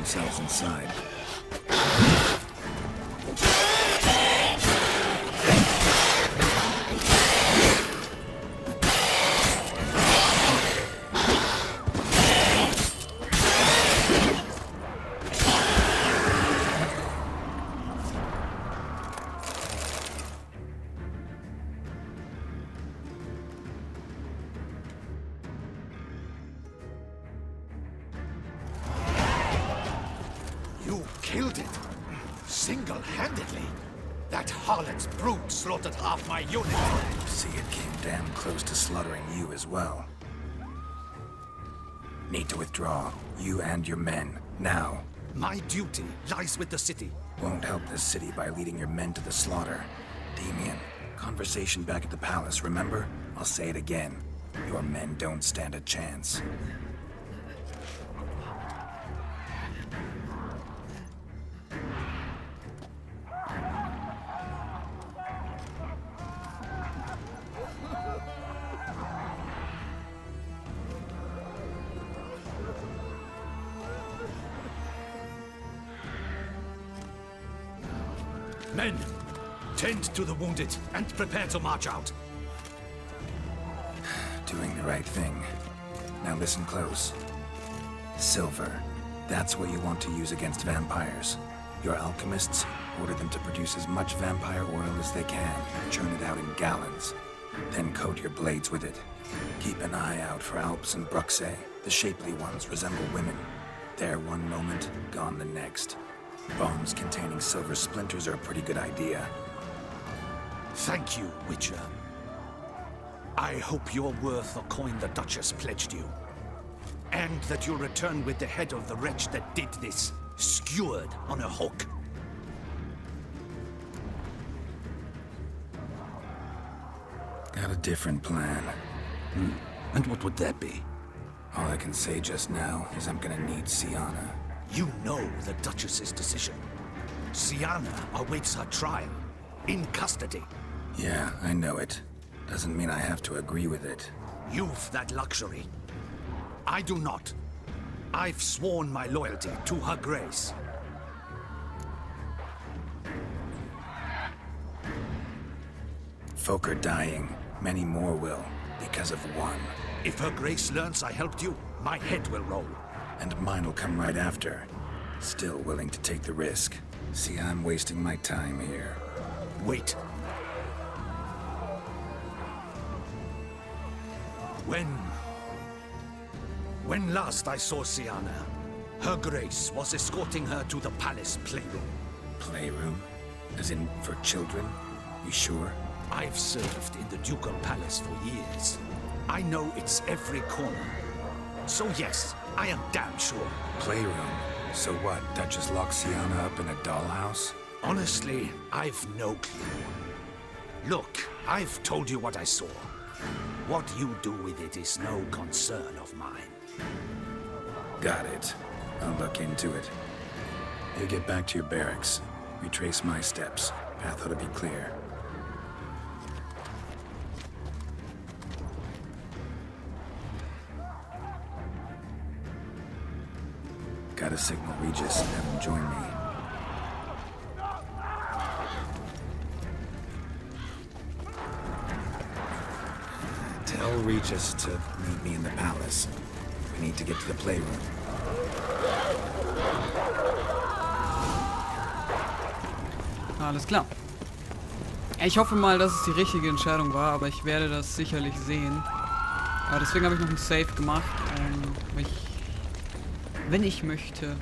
themselves inside. You killed it. Single-handedly. That harlot's brute slaughtered half my unit. See, it came damn close to slaughtering you as well. Need to withdraw. You and your men. Now. My duty lies with the city. Won't help this city by leading your men to the slaughter. Damien, conversation back at the palace, remember? I'll say it again. Your men don't stand a chance. Men, tend to the wounded and prepare to march out. Doing the right thing. Now listen close. Silver. That's what you want to use against vampires. Your alchemists, order them to produce as much vampire oil as they can. Churn it out in gallons. Then coat your blades with it. Keep an eye out for Alps and Bruxae. The shapely ones resemble women. There one moment, gone the next. Bombs containing silver splinters are a pretty good idea. Thank you, Witcher. I hope you're worth the coin the Duchess pledged you. And that you'll return with the head of the wretch that did this, skewered on a hook. Got a different plan. And what would that be? All I can say just now is I'm gonna need Sienna. You know the Duchess's decision. Sienna awaits her trial. In custody. Yeah, I know it. Doesn't mean I have to agree with it. You've that luxury. I do not. I've sworn my loyalty to her grace. Folk are dying. Many more will, because of one. If her grace learns I helped you, my head will roll. And mine will come right after. Still willing to take the risk. See, I'm wasting my time here. Wait. When last I saw Sienna, her grace was escorting her to the palace playroom. Playroom? As in, for children? You sure? I've served in the ducal palace for years. I know its every corner. So yes, I am damn sure. Playroom? So what, Duchess locked Sienna up in a dollhouse? Honestly, I've no clue. Look, I've told you what I saw. What you do with it is no concern of mine. Got it. I'll look into it. You get back to your barracks. Retrace my steps. Path ought to be clear. Gotta signal Regis and have him join me. Tell Regis to meet me in the palace. We need to get to the playroom. Alles klar. Ich hoffe mal, dass es die richtige Entscheidung war, aber ich werde das sicherlich sehen. Deswegen habe ich noch einen Save gemacht, um mich, wenn ich möchte,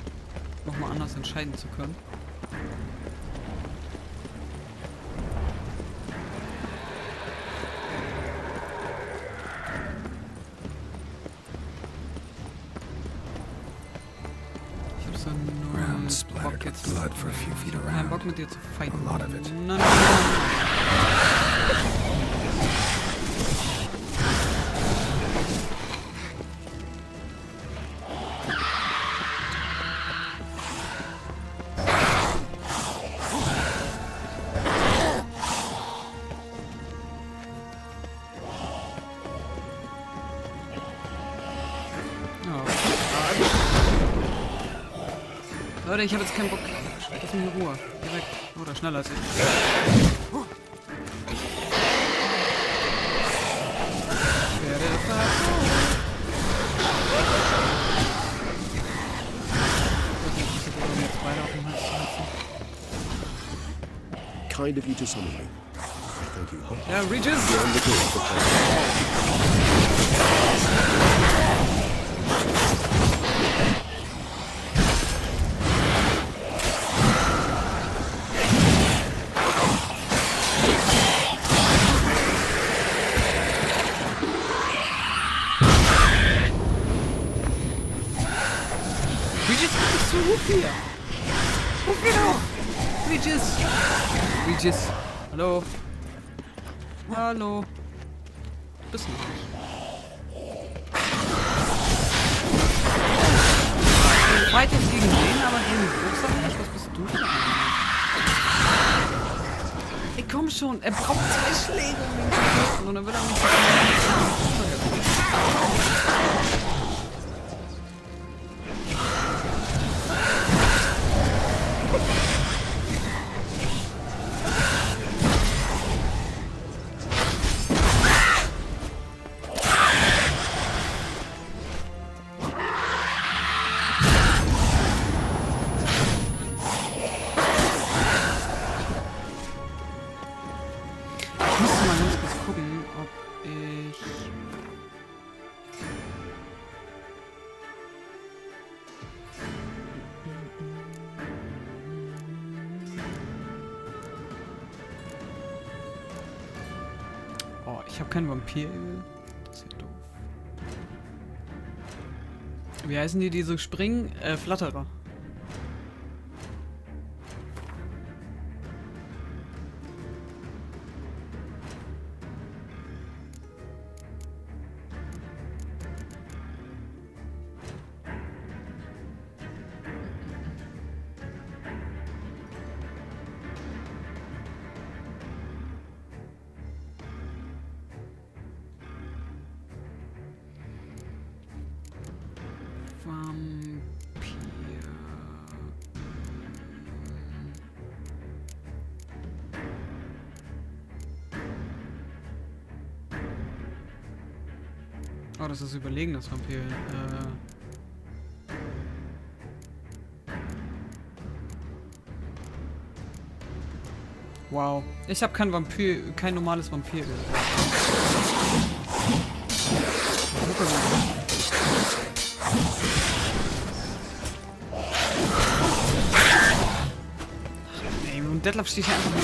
nochmal anders entscheiden zu können. Ich habe so einen Bock jetzt, keinen Bock mit dir zu fighten. Nein. Leute, ich habe jetzt keinen Bock. Lass mich in Ruhe. Geh weg. Oder schneller als ich. Ich werde verfolgt. Jetzt beide auf den Hals sitzen. Kind of you to summon me. Thank you. Ja, Regis! You're on the door for Regis, was du ruf hier? Ruf hier doch! Regis! Regis! Hallo? Hallo? Bist du noch nicht? Du fightest gegen den, aber gegen Rucksack nicht? Was bist du für einer? Ey, komm schon, er braucht 2 Schläge, um ihn zu töten und dann will er mich Ich habe kein Vampiröl. Das ist ja doof. Wie heißen die, diese Springen? Flatterer. Oh, das ist überlegen, das Vampir. Wow. Ich habe kein normales Vampir. Ey, und Detlef steht hier einfach nur.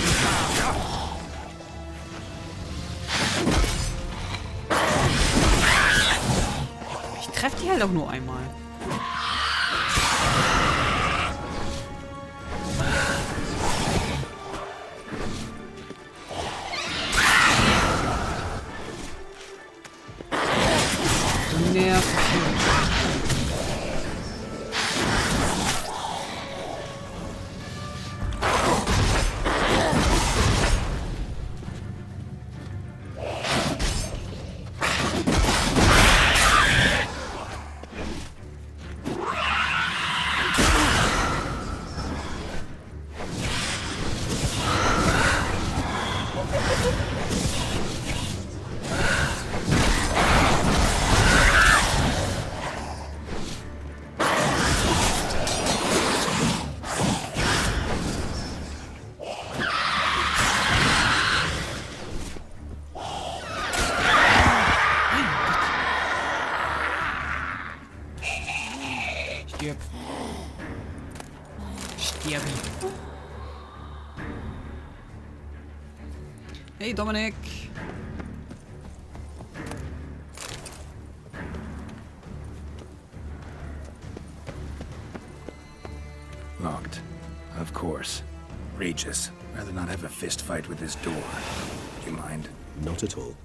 Treff die halt auch nur einmal. Du nervst. Hey Dominik! Locked. Of course. Regis. Rather not have a fist fight with this door. Do you mind? Not at all.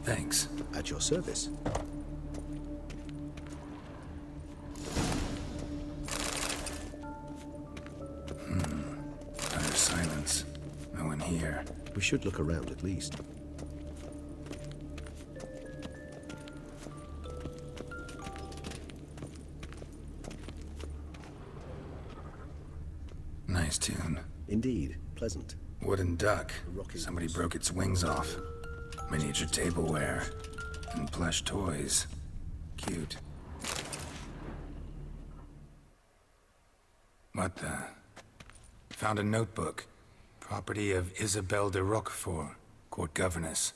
Thanks. At your service. Utter silence. here. We should look around at least. Nice tune. Indeed, pleasant. Wooden duck. Somebody broke its wings off. Miniature tableware. And plush toys. Cute. What the? Found a notebook. Property of Isabelle de Roquefort, court governess.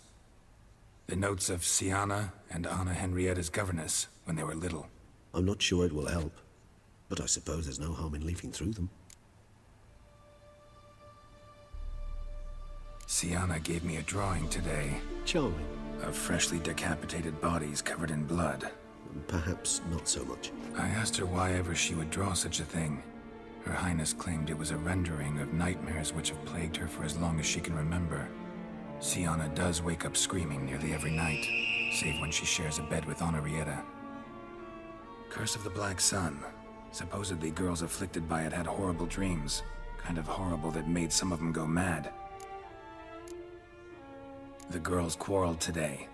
The notes of Siana and Anna Henrietta's governess when they were little. I'm not sure it will help, but I suppose there's no harm in leafing through them. Siana gave me a drawing today. Charming. Of freshly decapitated bodies covered in blood. Perhaps not so much. I asked her why ever she would draw such a thing. Her Highness claimed it was a rendering of nightmares which have plagued her for as long as she can remember. Siana does wake up screaming nearly every night, save when she shares a bed with Henrietta. Curse of the Black Sun. Supposedly girls afflicted by it had horrible dreams. Kind of horrible that made some of them go mad. The girls quarreled today.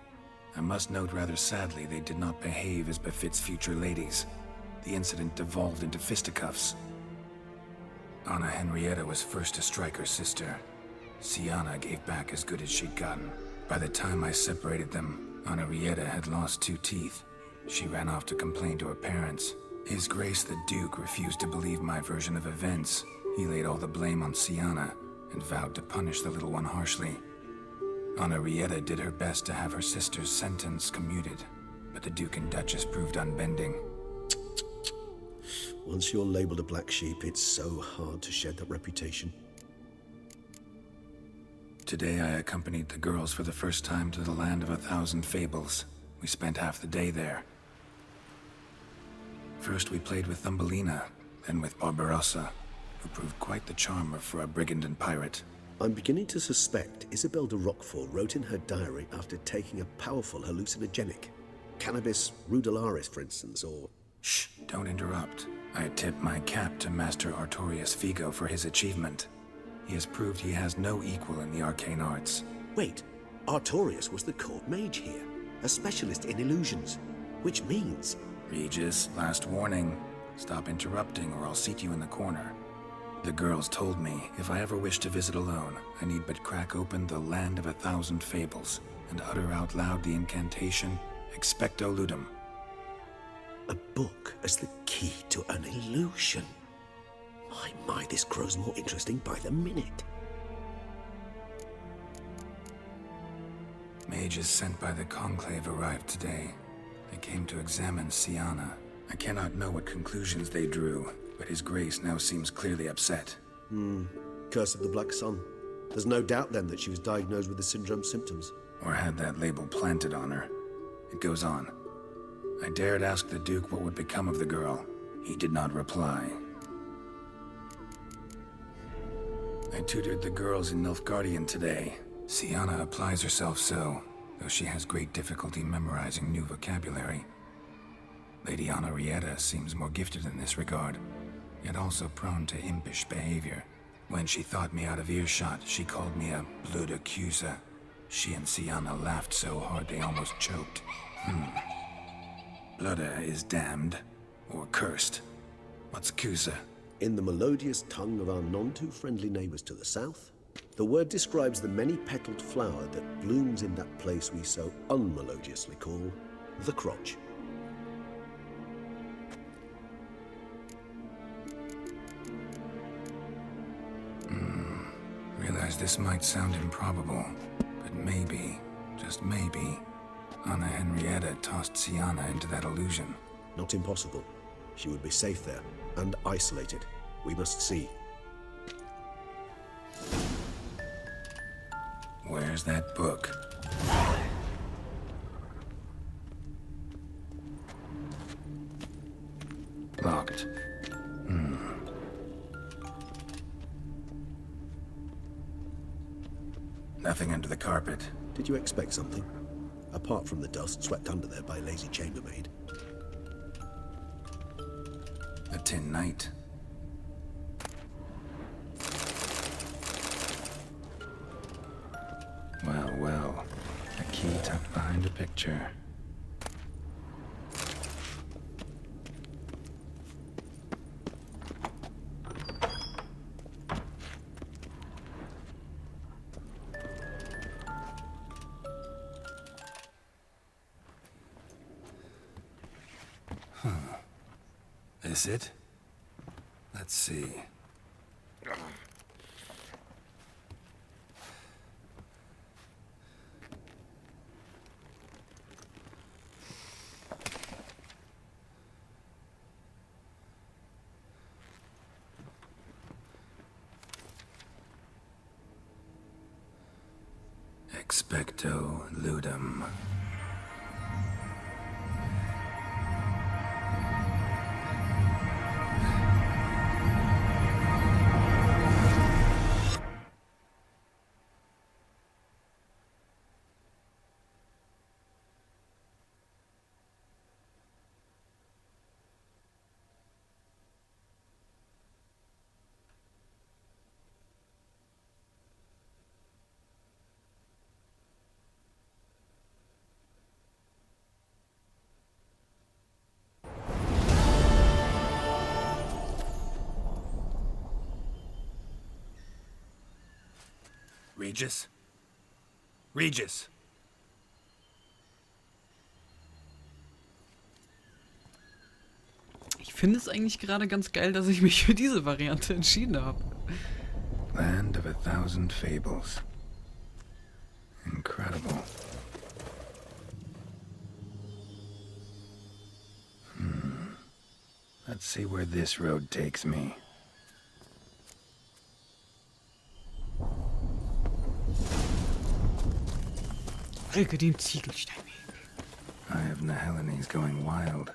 I must note rather sadly they did not behave as befits future ladies. The incident devolved into fisticuffs. Anna Henrietta was first to strike her sister. Siana gave back as good as she'd gotten. By the time I separated them, Henrietta had lost 2 teeth. She ran off to complain to her parents. His Grace the Duke refused to believe my version of events. He laid all the blame on Siana and vowed to punish the little one harshly. Henrietta did her best to have her sister's sentence commuted, but the Duke and Duchess proved unbending. Once you're labeled a black sheep, it's so hard to shed that reputation. Today I accompanied the girls for the first time to the land of 1,000 fables. We spent half the day there. First we played with Thumbelina, then with Barbarossa, who proved quite the charmer for a brigand and pirate. I'm beginning to suspect Isabelle de Roquefort wrote in her diary after taking a powerful hallucinogenic. Cannabis rudularis, for instance, or... Shh, don't interrupt. I tip my cap to Master Artorius Figo for his achievement. He has proved he has no equal in the arcane arts. Wait, Artorius was the court mage here, a specialist in illusions, which means... Regis, last warning. Stop interrupting or I'll seat you in the corner. The girls told me if I ever wish to visit alone, I need but crack open the land of 1,000 fables and utter out loud the incantation Expecto Ludum. A book as the key to an illusion. My, this grows more interesting by the minute. Mages sent by the Conclave arrived today. They came to examine Siana. I cannot know what conclusions they drew, but His Grace now seems clearly upset. Curse of the Black Sun. There's no doubt then that she was diagnosed with the syndrome symptoms. Or had that label planted on her. It goes on. I dared ask the Duke what would become of the girl. He did not reply. I tutored the girls in Nilfgaardian today. Siana applies herself so, though she has great difficulty memorizing new vocabulary. Lady Henrietta seems more gifted in this regard, yet also prone to impish behavior. When she thought me out of earshot, she called me a blood accuser. She and Siana laughed so hard they almost choked. Blooda is damned, or cursed. What's accuser? In the melodious tongue of our none-too-friendly neighbors to the south, the word describes the many-petaled flower that blooms in that place we so unmelodiously call the crotch. Realize this might sound improbable, but maybe, just maybe, Anna Henrietta tossed Siana into that illusion. Not impossible. She would be safe there, and isolated. We must see. Where's that book? Locked. Nothing under the carpet. Did you expect something? Apart from the dust swept under there by a lazy chambermaid. The Tin Knight. key tucked behind a picture. This it? Let's see. Expecto ludum. Regis? Regis! Ich finde es eigentlich gerade ganz geil, dass ich mich für diese Variante entschieden habe. Land of 1,000 fables. Incredible. Let's see where this road takes me. Folge dem Ziegelsteinweg. Eye of Niheline's going wild.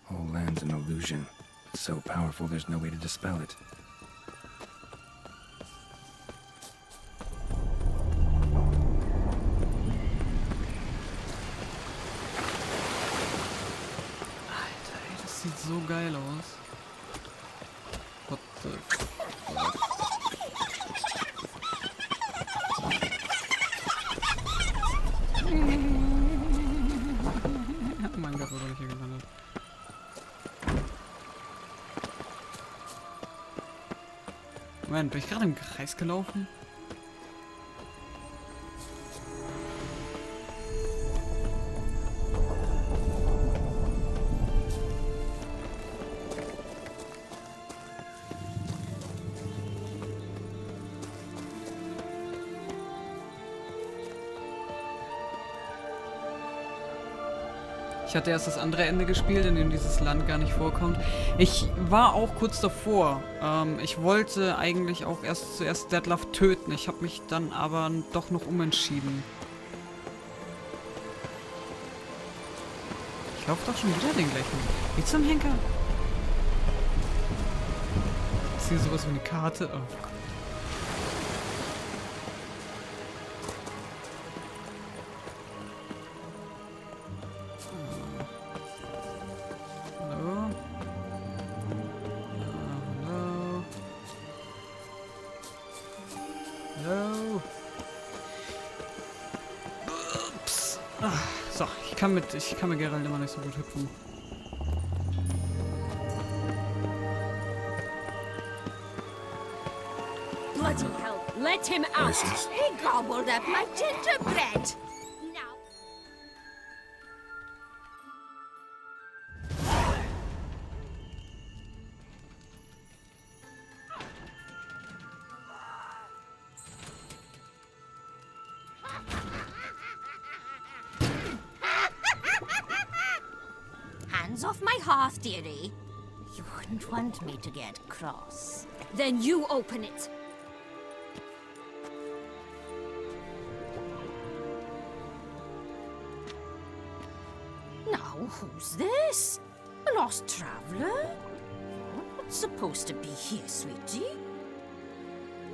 Whole land's an illusion. It's so powerful there's no way to dispel it. Alter, ey, das sieht so geil aus. What the fuck? Mein Gott, wo bin ich hier gelandet? Moment, bin ich gerade im Kreis gelaufen? Ich hatte erst das andere Ende gespielt, in dem dieses Land gar nicht vorkommt. Ich war auch kurz davor. Ich wollte eigentlich auch zuerst Detlef töten. Ich habe mich dann aber doch noch umentschieden. Ich laufe doch schon wieder den gleichen. Wie zum Henker? Ist hier sowas wie eine Karte? Oh Gott. So, ich kann mit Geralt immer nicht so gut hüpfen. Bloody hell, let him out! He gobbled up my gingerbread! Now... Hands off my hearth, dearie. You wouldn't want me to get cross. Then you open it. Now, who's this? A lost traveler? Not supposed to be here, sweetie.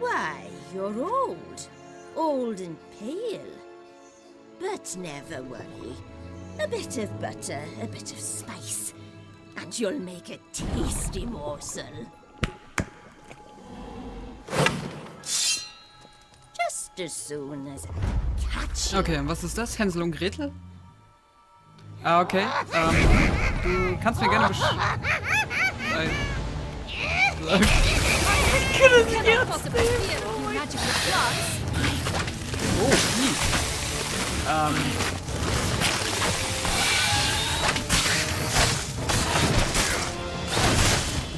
Why, you're old. Old and pale. But never worry. A bit of butter, a bit of spice, and you'll make a tasty morsel. Just as soon as I catch Okay, und was ist das? Hänsel und Gretel? Ah, okay. Du kannst mir gerne sagen. Oh, wie?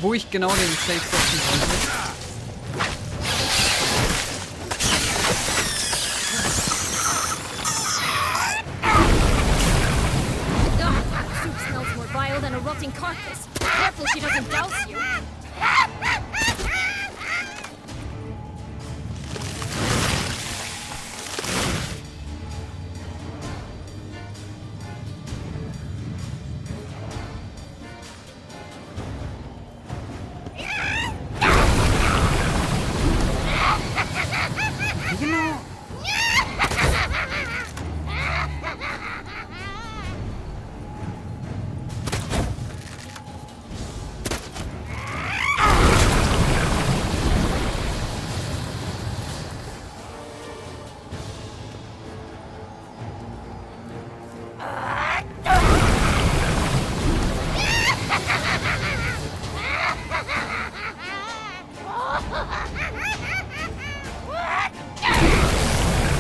Wo ich genau den Safe setzen sollte. Smells more vile than a rotting carcass. Careful she doesn't douse you.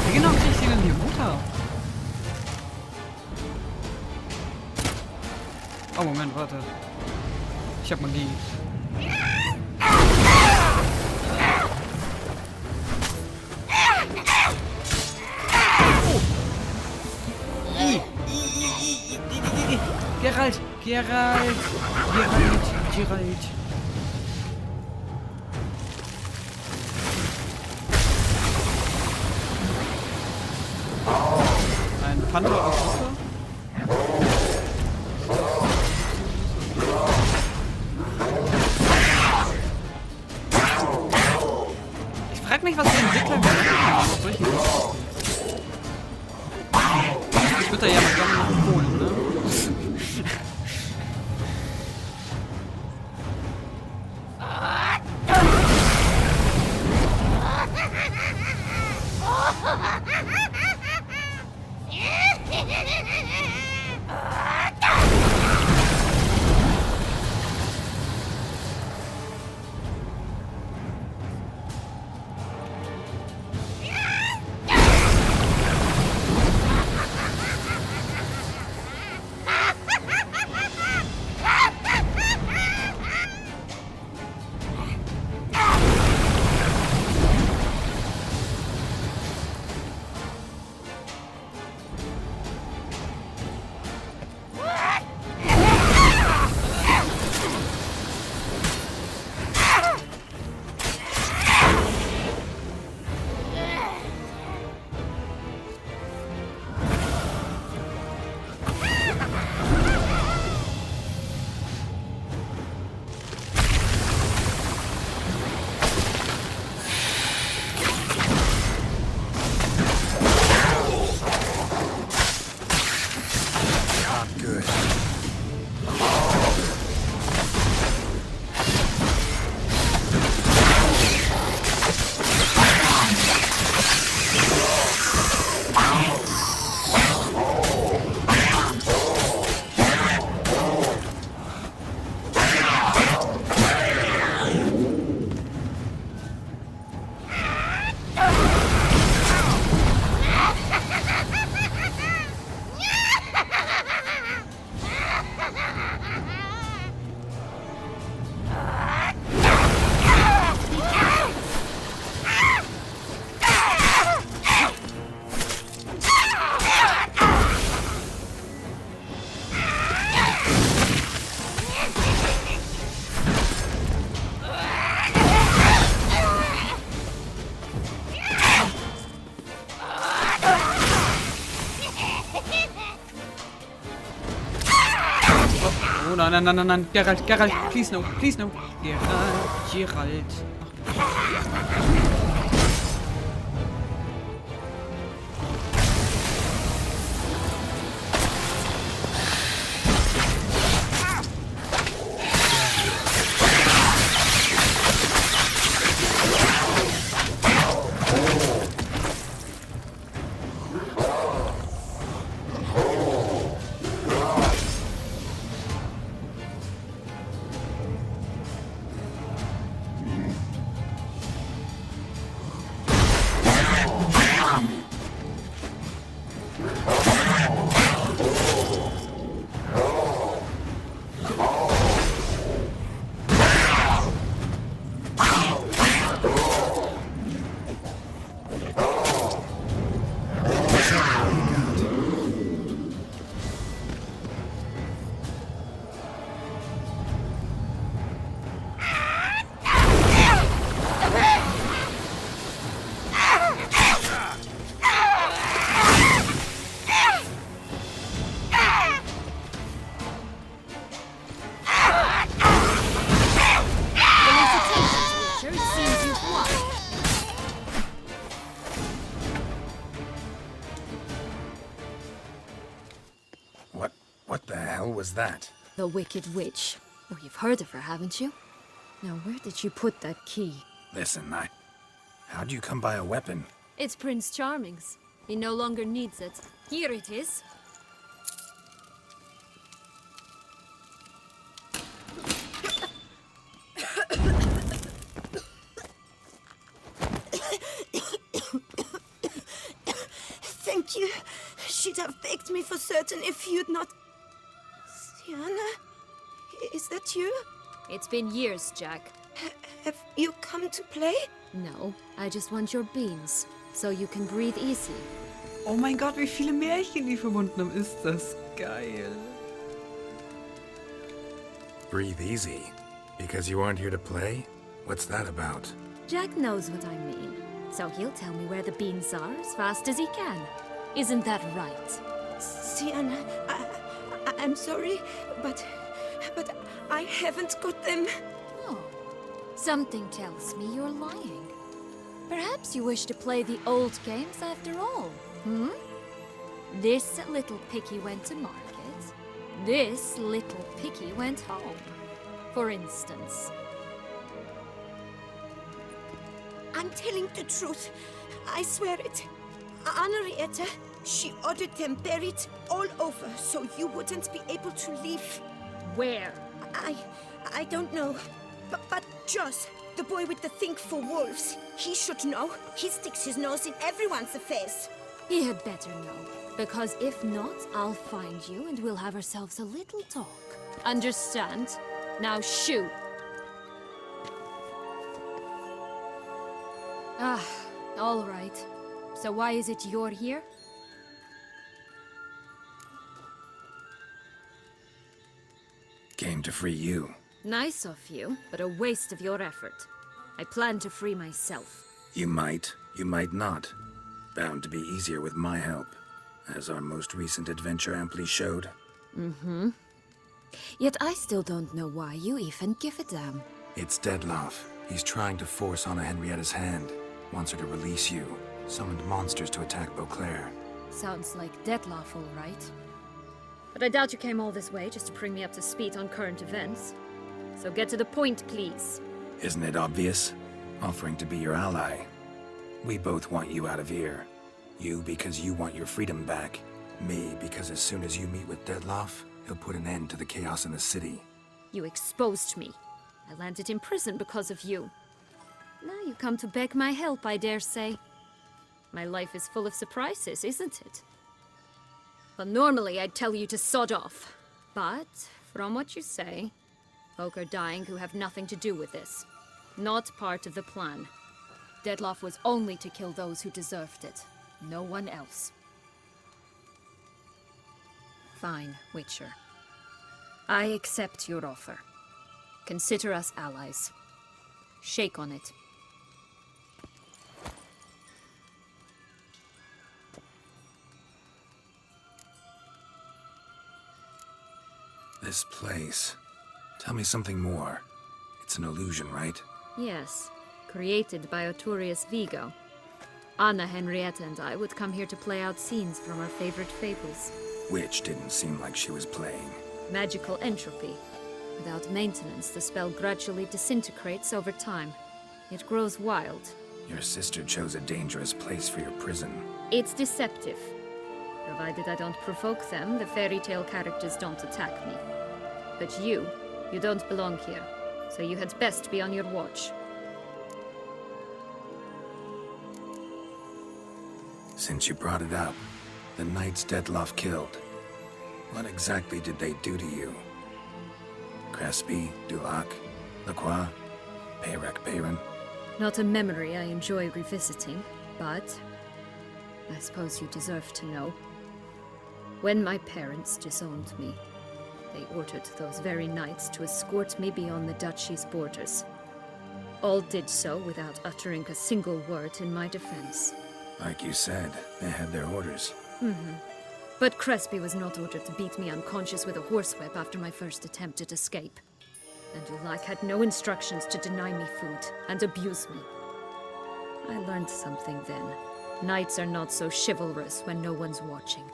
Wie genau krieg ich die denn hier runter? Oh, Moment, warte. Ich hab Magie. Geralt! Geralt! Geralt! Ein Panther aus Wasser? Ich frag mich, was die Entwickler gemacht haben auf solchen Geschichten. Ich würde da ja mal gerne noch holen, ne? Oh nein, nein, nein, nein, nein. Geralt, Geralt, please no, please no. Geralt, Geralt. hell was that? The Wicked Witch. Oh, you've heard of her, haven't you? Now, where did you put that key? Listen, how'd you come by a weapon? It's Prince Charming's. He no longer needs it. Here it is. Thank you. She'd have begged me for certain if you'd not... Sienna? Is that you? It's been years, Jack. Have you come to play? No, I just want your beans, so you can breathe easy. Oh mein Gott, wie viele Märchen die verbunden haben. Ist das geil. Breathe easy? Because you aren't here to play? What's that about? Jack knows what I mean, so he'll tell me where the beans are as fast as he can. Isn't that right? Sienna, I'm sorry, but I haven't got them. Oh, something tells me you're lying. Perhaps you wish to play the old games after all, hmm? This little picky went to market. This little picky went home, for instance. I'm telling the truth. I swear it. Henrietta, she ordered them buried all over so you wouldn't be able to leave. Where? I don't know. But Joss, the boy with the thing for wolves, he should know. He sticks his nose in everyone's affairs. He had better know, because if not, I'll find you and we'll have ourselves a little talk. Understand? Now shoo! Ah, all right. So why is it you're here? Came to free you. Nice of you, but a waste of your effort. I plan to free myself. You might not. Bound to be easier with my help, as our most recent adventure amply showed. Mm-hmm. Yet I still don't know why you even give a damn. It's Dettlaff. He's trying to force Anna Henrietta's hand. Wants her to release you. Summoned monsters to attack Beauclair. Sounds like Dettlaff, all right. But I doubt you came all this way just to bring me up to speed on current events. So get to the point, please. Isn't it obvious? Offering to be your ally. We both want you out of here. You because you want your freedom back. Me because as soon as you meet with Dettlaff, he'll put an end to the chaos in the city. You exposed me. I landed in prison because of you. Now you come to beg my help, I dare say. My life is full of surprises, isn't it? Well, normally I'd tell you to sod off. But, from what you say, folk are dying who have nothing to do with this. Not part of the plan. Dettlaff was only to kill those who deserved it. No one else. Fine, Witcher. I accept your offer. Consider us allies. Shake on it. This place. Tell me something more. It's an illusion, right? Yes. Created by Arturius Vigo. Anna, Henrietta, and I would come here to play out scenes from our favorite fables. Which didn't seem like she was playing. Magical entropy. Without maintenance, the spell gradually disintegrates over time. It grows wild. Your sister chose a dangerous place for your prison. It's deceptive. Provided I don't provoke them, the fairy tale characters don't attack me. But you don't belong here, so you had best be on your watch. Since you brought it up, the knights Dettlaff killed. What exactly did they do to you? Crespi, Dulac, Lacroix, Peyrac Bayron? Not a memory I enjoy revisiting, but I suppose you deserve to know. When my parents disowned me, they ordered those very knights to escort me beyond the duchy's borders. All did so without uttering a single word in my defense. Like you said, they had their orders. Mm-hmm. But Crespi was not ordered to beat me unconscious with a horsewhip after my first attempt at escape. And Dulac had no instructions to deny me food and abuse me. I learned something then. Knights are not so chivalrous when no one's watching.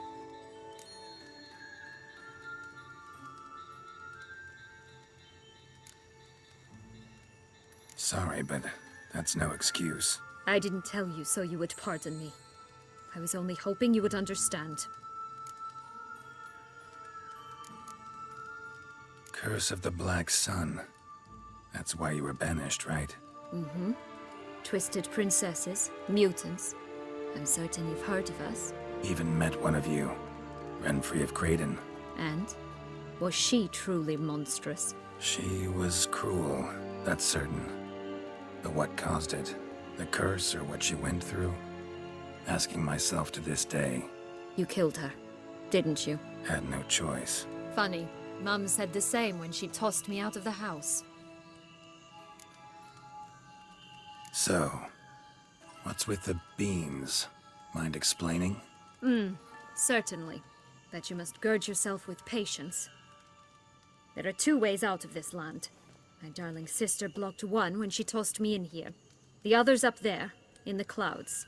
Sorry, but that's no excuse. I didn't tell you so you would pardon me. I was only hoping you would understand. Curse of the Black Sun. That's why you were banished, right? Mm-hmm. Twisted princesses, mutants. I'm certain you've heard of us. Even met one of you. Renfrey of Creighton. And? Was she truly monstrous? She was cruel, that's certain. But what caused it? The curse or what she went through? Asking myself to this day. You killed her, didn't you? Had no choice. Funny. Mum said the same when she tossed me out of the house. So, what's with the beans? Mind explaining? Certainly. But you must gird yourself with patience. There are 2 ways out of this land. My darling sister blocked one when she tossed me in here. The other's up there, in the clouds.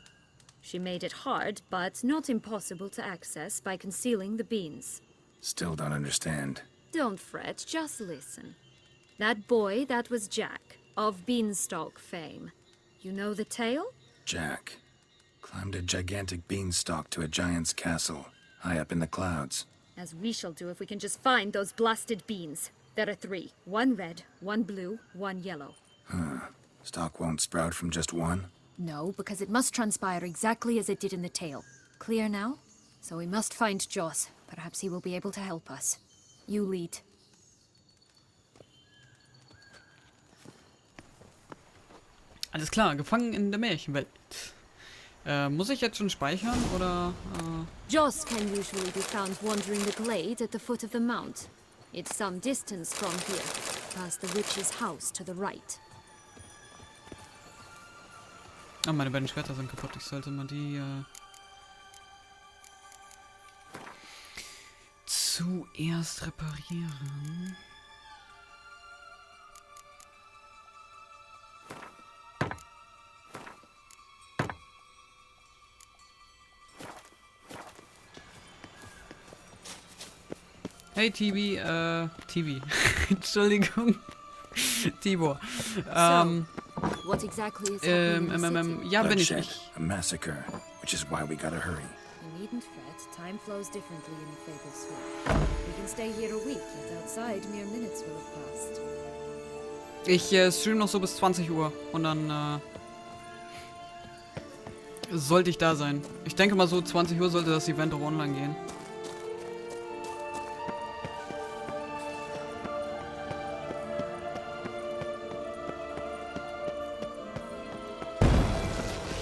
She made it hard, but not impossible to access by concealing the beans. Still don't understand. Don't fret, just listen. That boy, that was Jack, of Beanstalk fame. You know the tale? Jack climbed a gigantic beanstalk to a giant's castle, high up in the clouds. As we shall do if we can just find those blasted beans. There are 3. 1 red, 1 blue, 1 yellow. Stalk won't sprout from just one? No, because it must transpire exactly as it did in the tale. Clear now? So we must find Joss. Perhaps he will be able to help us. You lead. Alles klar, gefangen in der Märchenwelt. Muss ich jetzt schon speichern, oder? Joss can usually be found wandering the glade at the foot of the mount. It's some distance from here, past the witch's house to the right. Ah, meine beiden Schwerter sind kaputt. Ich sollte mal die zuerst reparieren. Hey Tibi, Entschuldigung, Tibor. What exactly is happening in the city? Ja, bin ich Bloodshed, nicht. a massacre, which is why we gotta hurry. You needn't fret. Time flows differently in the Fable Sphere. We can stay here a week, yet outside mere minutes will have passed. Ich stream noch so bis 20 Uhr und dann sollte ich da sein. Ich denke mal so 20 Uhr sollte das Event auch online gehen.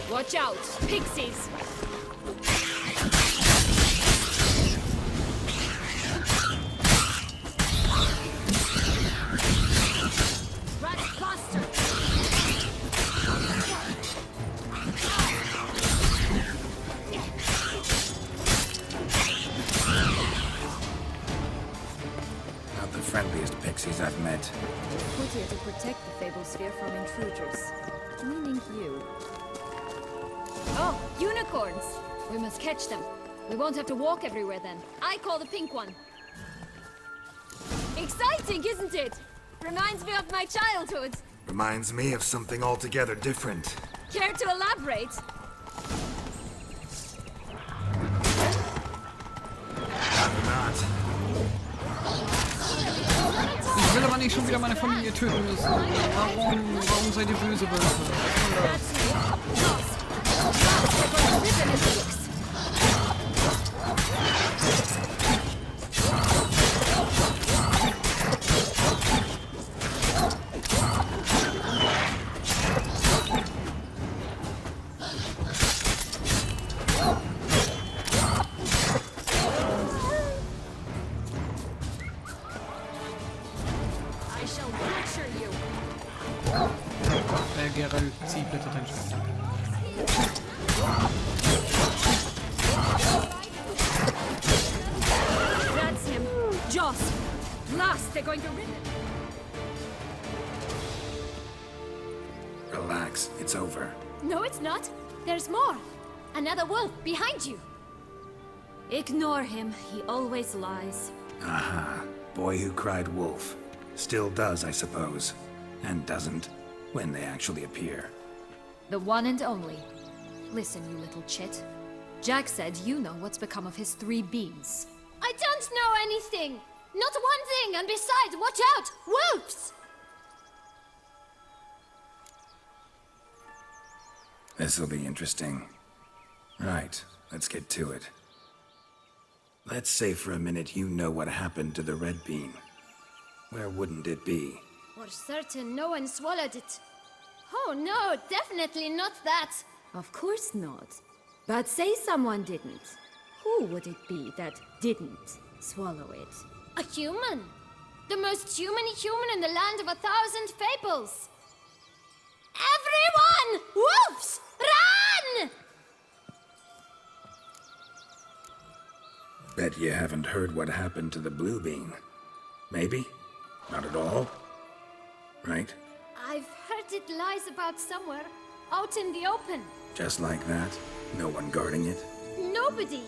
Watch out! Pixies! Rat bastard! Not the friendliest pixies I've met. Put here to protect the Fable Sphere from intruders. Meaning you. Oh, unicorns! We must catch them. We won't have to walk everywhere then. I call the pink one. Exciting, isn't it? Reminds me of my childhood. Reminds me of something altogether different. Care to elaborate? Not. Ich will aber nicht schon wieder meine Familie töten müssen. Warum seid ihr böse Wölfe? I shall butcher you. Geralt, zieh bitte dein Schwert. That's him. Joss. Last, they're going to rip it. Relax, it's over. No, it's not. There's more. Another wolf behind you. Ignore him. He always lies. Aha. Boy who cried wolf. Still does, I suppose. And doesn't. when they actually appear. The one and only. Listen, you little chit. Jack said you know what's become of his 3 beans. I don't know anything! Not one thing, and besides, watch out! Wolves! This'll be interesting. Right, let's get to it. Let's say for a minute you know what happened to the red bean. Where wouldn't it be? For certain, no one swallowed it. Oh no, definitely not that. Of course not. But say someone didn't. Who would it be that didn't swallow it? A human. The most human in the land of 1,000 fables. Everyone! Wolves! Run! Bet you haven't heard what happened to the blue bean. Maybe? Not at all? Right? I've heard it lies about somewhere, out in the open. Just like that? No one guarding it? Nobody.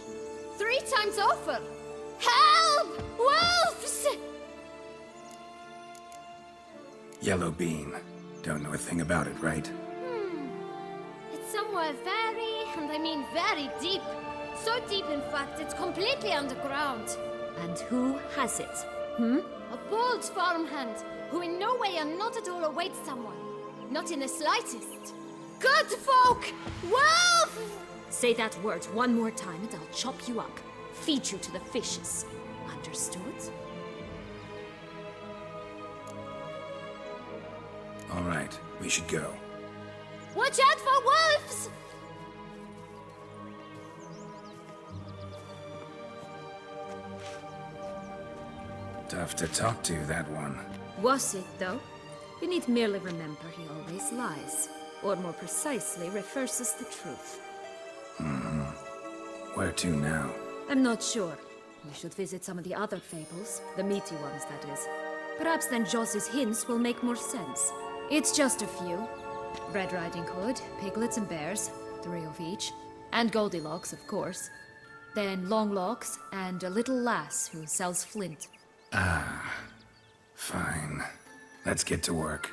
3 times over. Help! Wolves! Yellow bean. Don't know a thing about it, right? It's somewhere very, and I mean very deep. So deep, in fact, it's completely underground. And who has it? A bold farmhand, who in no way and not at all awaits someone. Not in the slightest. Good folk! Wolf! Say that word one more time and I'll chop you up. Feed you to the fishes. Understood? All right, we should go. Watch out for wolves! Tough to talk to, that one. Was it, though? You need merely remember he always lies. Or more precisely, reverses the truth. Where to now? I'm not sure. We should visit some of the other fables. The meaty ones, that is. Perhaps then Joss's hints will make more sense. It's just a few. Red Riding Hood, piglets and bears, 3 of each. And Goldilocks, of course. Then Longlocks, and a little lass who sells flint. Fine. Let's get to work.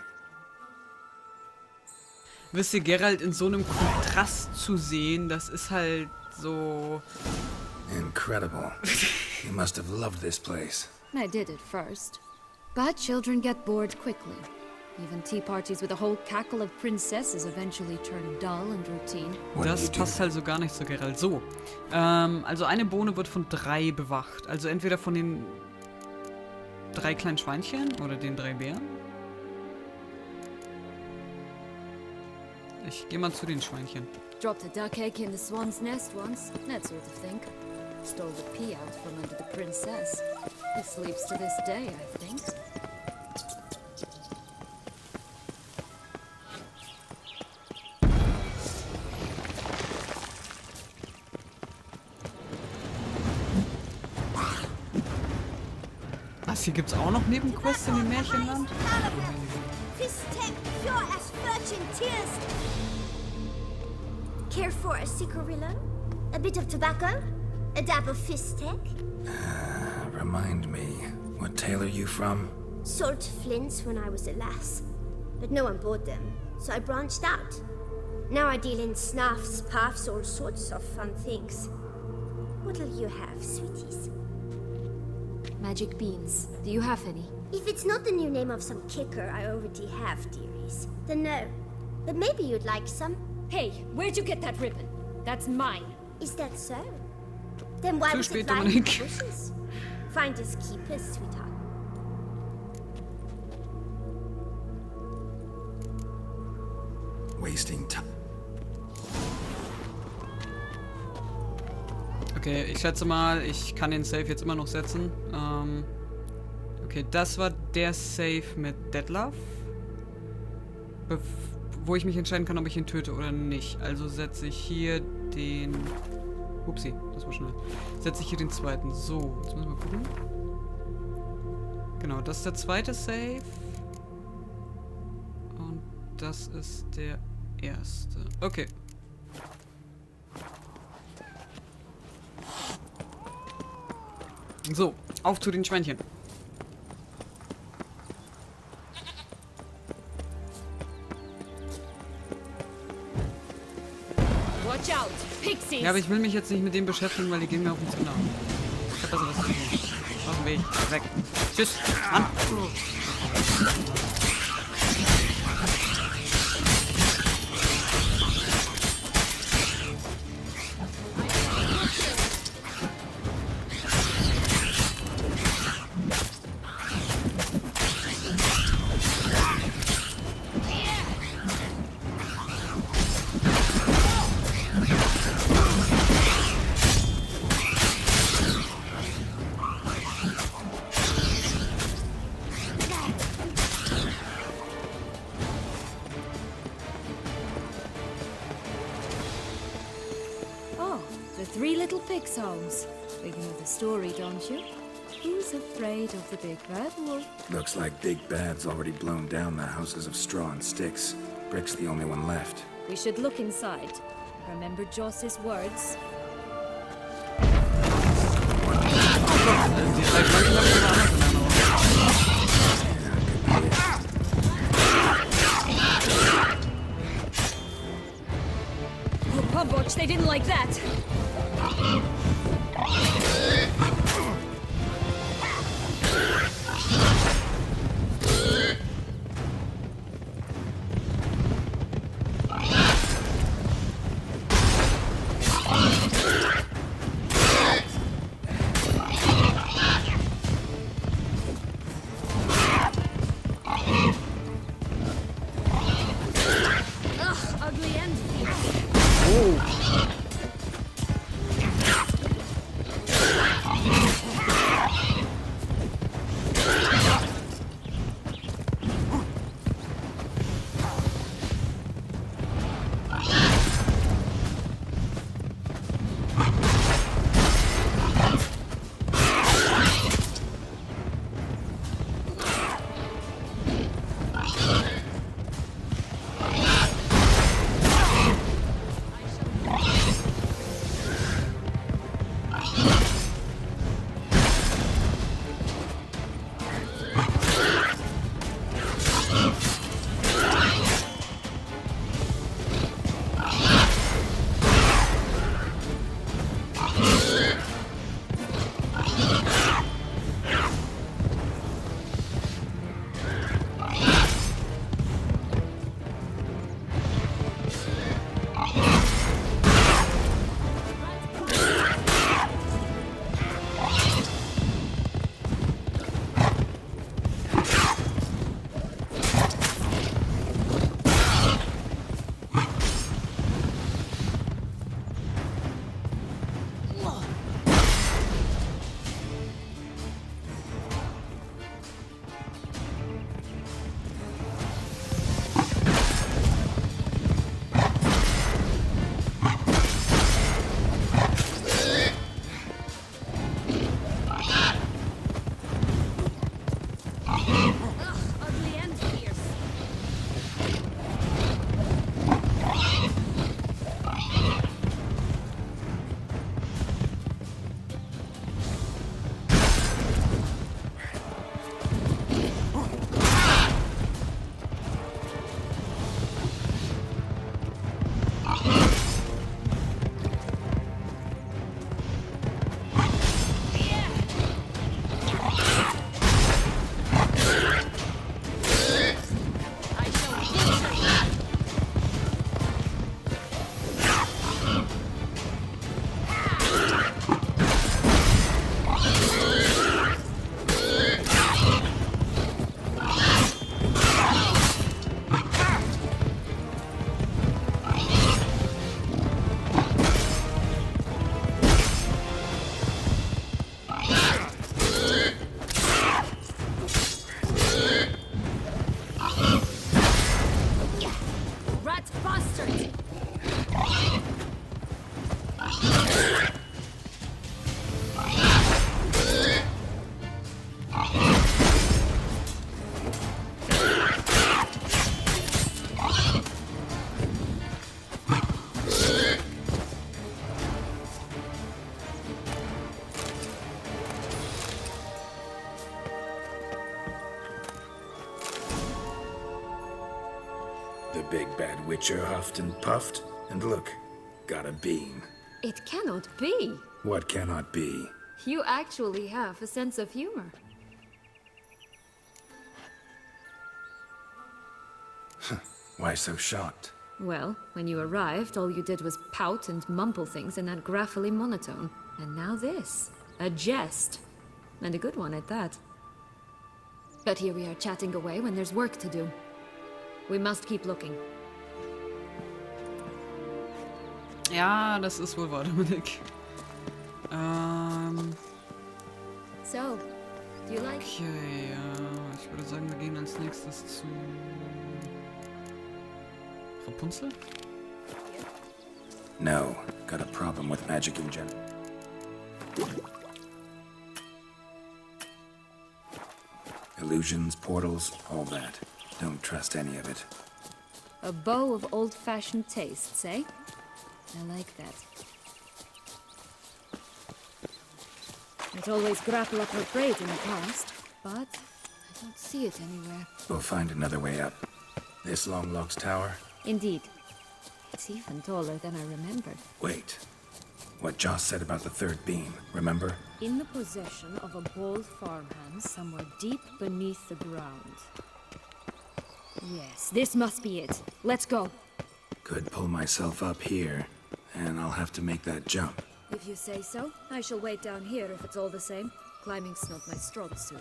Wisst ihr, Geralt in so einem Kontrast zu sehen, das ist halt so... Incredible. You must have loved this place. I did at first. But children get bored quickly. Even tea parties with a whole cackle of princesses eventually turn dull and routine. Das passt halt so gar nicht zu Geralt. So, also eine Bohne wird von 3 bewacht. Also entweder von den 3 kleinen Schweinchen oder den 3 Bären. Ich gehe mal zu den Schweinchen. Dropped a duck egg in the swan's nest once, that sort of thing. Stole the pea out from under the princess. It sleeps to this day, I think. Was, hier gibt's auch noch Nebenquests in dem Märchenland? Care for a cigarillo? A bit of tobacco? A dab of fistek? Remind me, what tale are you from? Sold flints when I was a lass, but no one bought them, so I branched out. Now I deal in snuffs, puffs, all sorts of fun things. What'll you have, sweeties? Magic beans. Do you have any? If it's not the new name of some kicker I already have, dearies, then no. But maybe you'd like some. Hey, where'd you get that ribbon? That's mine. Is that so? Then why was it lying in the bushes? Finders keepers, sweetheart. Wasting time. Okay, ich schätze mal, ich kann den Save jetzt immer noch setzen. Okay, das war der Save mit Detlef. Wo ich mich entscheiden kann, ob ich ihn töte oder nicht. Also setze ich hier den... Upsi, das war schnell. Setze ich hier den zweiten. So, jetzt müssen wir gucken. Genau, das ist der zweite Save. Und das ist der erste. Okay. So, auf zu den Schweinchen. Watch out! Pixies! Ja, aber ich will mich jetzt nicht mit dem beschäftigen, weil die gehen mir auf den Zünder. Ich hab besser was zu tun. Aus dem Weg. Weg. Tschüss. Mann. Three little pig songs. But you know the story, don't you? Who's afraid of the big bad wolf? Looks like Big Bad's already blown down the houses of straw and sticks. Brick's the only one left. We should look inside. Remember Joss's words? Oh, Pumboch, they didn't like that. Ugly end. The big bad witcher huffed and puffed, and look, gotta be. It cannot be. What cannot be? You actually have a sense of humor. Why so shocked? Well, when you arrived, all you did was pout and mumble things in that graphically monotone. And now this. A jest. And a good one at that. But here we are chatting away when there's work to do. We must keep looking. Ja, das ist wohl wahr, Dominik. So, do you like... Okay, ich würde sagen, wir gehen als nächstes zu... Rapunzel? No, got a problem with magic in general. Illusions, portals, all that. Don't trust any of it. A bow of old-fashioned tastes, eh? I like that. It always grapple up her braid in the past, but I don't see it anywhere. We'll find another way up. This long lock's tower? Indeed. It's even taller than I remembered. Wait. What Joss said about the third beam, remember? In the possession of a bold farmhand somewhere deep beneath the ground. Yes, this must be it. Let's go. Could pull myself up here, and I'll have to make that jump. If you say so, I shall wait down here if it's all the same. Climbing's not my strong suit.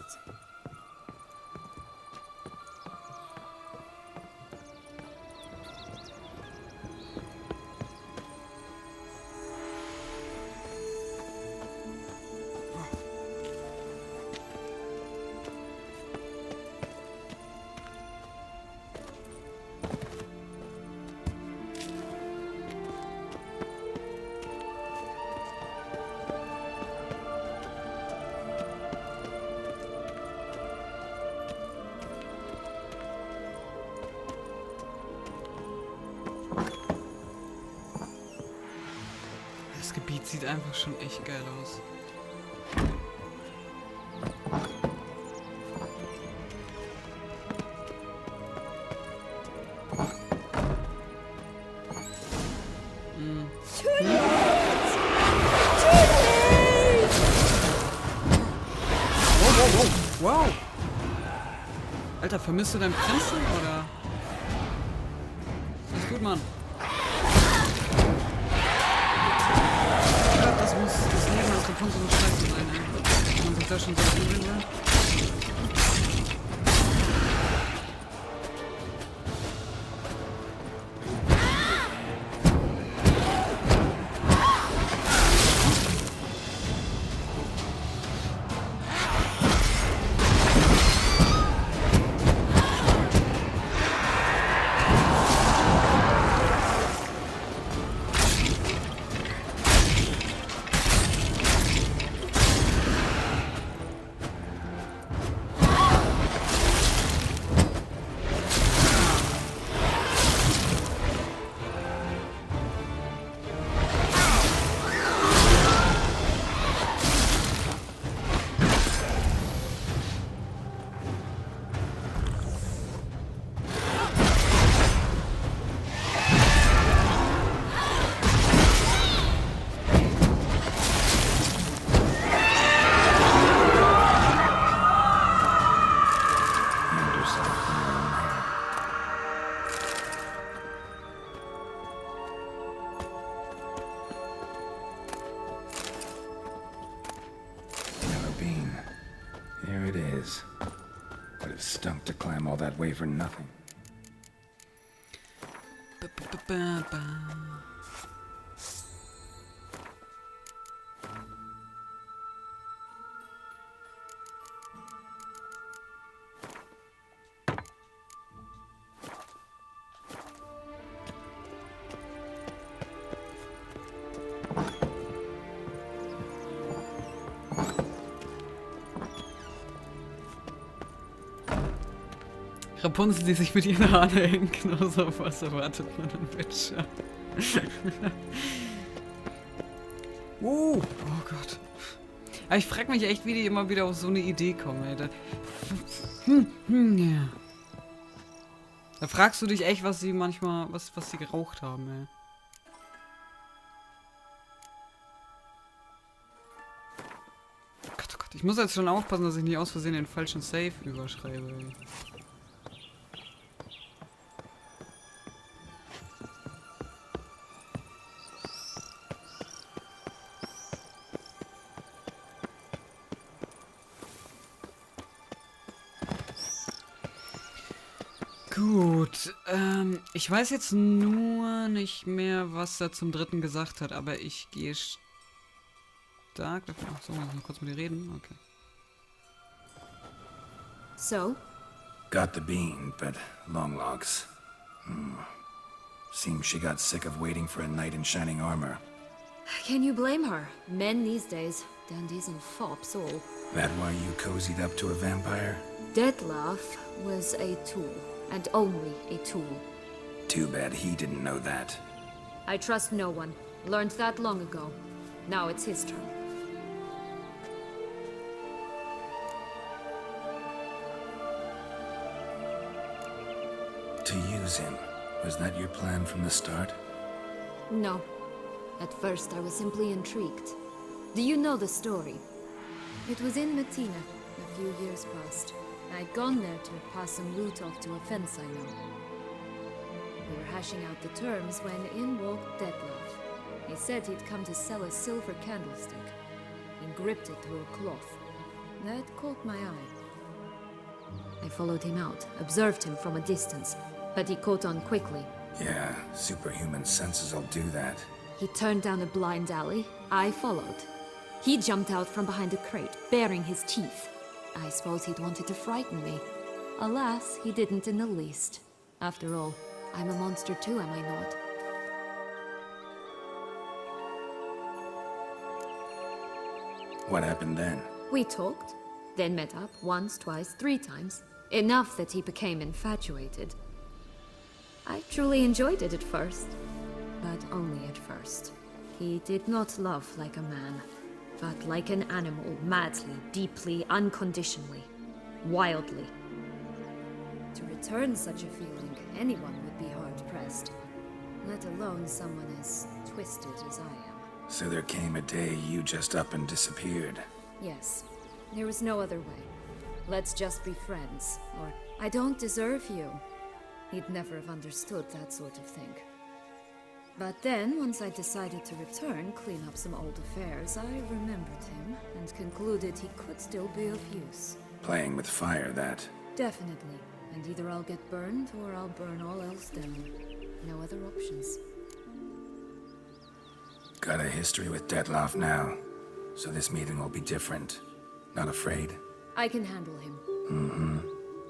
Das Gebiet sieht einfach schon echt geil aus. Wow! Alter, vermisst du deinen Prinzen, oder? Das ist gut, Mann. Ich glaub, das muss das Leben als Rapunzel so scheiße sein, ey. Wenn man sich da schon so fühlen will. There it is. Would have stunk to climb all that way for nothing. Rapunzel, die sich mit ihren Haaren hängt, genauso was erwartet man an Witcher. Oh Gott. Aber ich frage mich echt, wie die immer wieder auf so eine Idee kommen, ey. Da fragst du dich echt, was sie manchmal, was sie geraucht haben, ey. Gott, ich muss jetzt schon aufpassen, dass ich nicht aus Versehen den falschen Save überschreibe. Ey. Gut, ich weiß jetzt nur nicht mehr, was er zum dritten gesagt hat, aber ich gehe stark davon. Ach so, muss ich noch kurz mit dir reden? Okay. So? Got the bean, but long logs. Seems she got sick of waiting for a knight in shining armor. Can you blame her? Men these days, dandies and fops all. That why you cozied up to a vampire? Detlef was a tool, and only a tool. Too bad he didn't know that. I trust no one. Learned that long ago. Now it's his turn. To use him. Was that your plan from the start? No. At first, I was simply intrigued. Do you know the story? It was in Metina, a few years past. I'd gone there to pass some loot off to a fence I know. We were hashing out the terms when in walked Detlef. He said he'd come to sell a silver candlestick. He gripped it through a cloth. That caught my eye. I followed him out, observed him from a distance, but he caught on quickly. Yeah, superhuman senses will do that. He turned down a blind alley. I followed. He jumped out from behind a crate, baring his teeth. I suppose he'd wanted to frighten me. Alas, he didn't in the least. After all, I'm a monster too, am I not? What happened then? We talked, then met up once, twice, 3 times. Enough that he became infatuated. I truly enjoyed it at first, but only at first. He did not love like a man, but like an animal, madly, deeply, unconditionally, wildly. To return such a feeling, anyone would be hard-pressed, let alone someone as twisted as I am. So there came a day you just up and disappeared. Yes, there was no other way. Let's just be friends, or I don't deserve you. He'd never have understood that sort of thing. But then, once I decided to return, clean up some old affairs, I remembered him and concluded he could still be of use. Playing with fire, that. Definitely. And either I'll get burned or I'll burn all else down. No other options. Got a history with Detlef now, so this meeting will be different. Not afraid? I can handle him. Mm-hmm.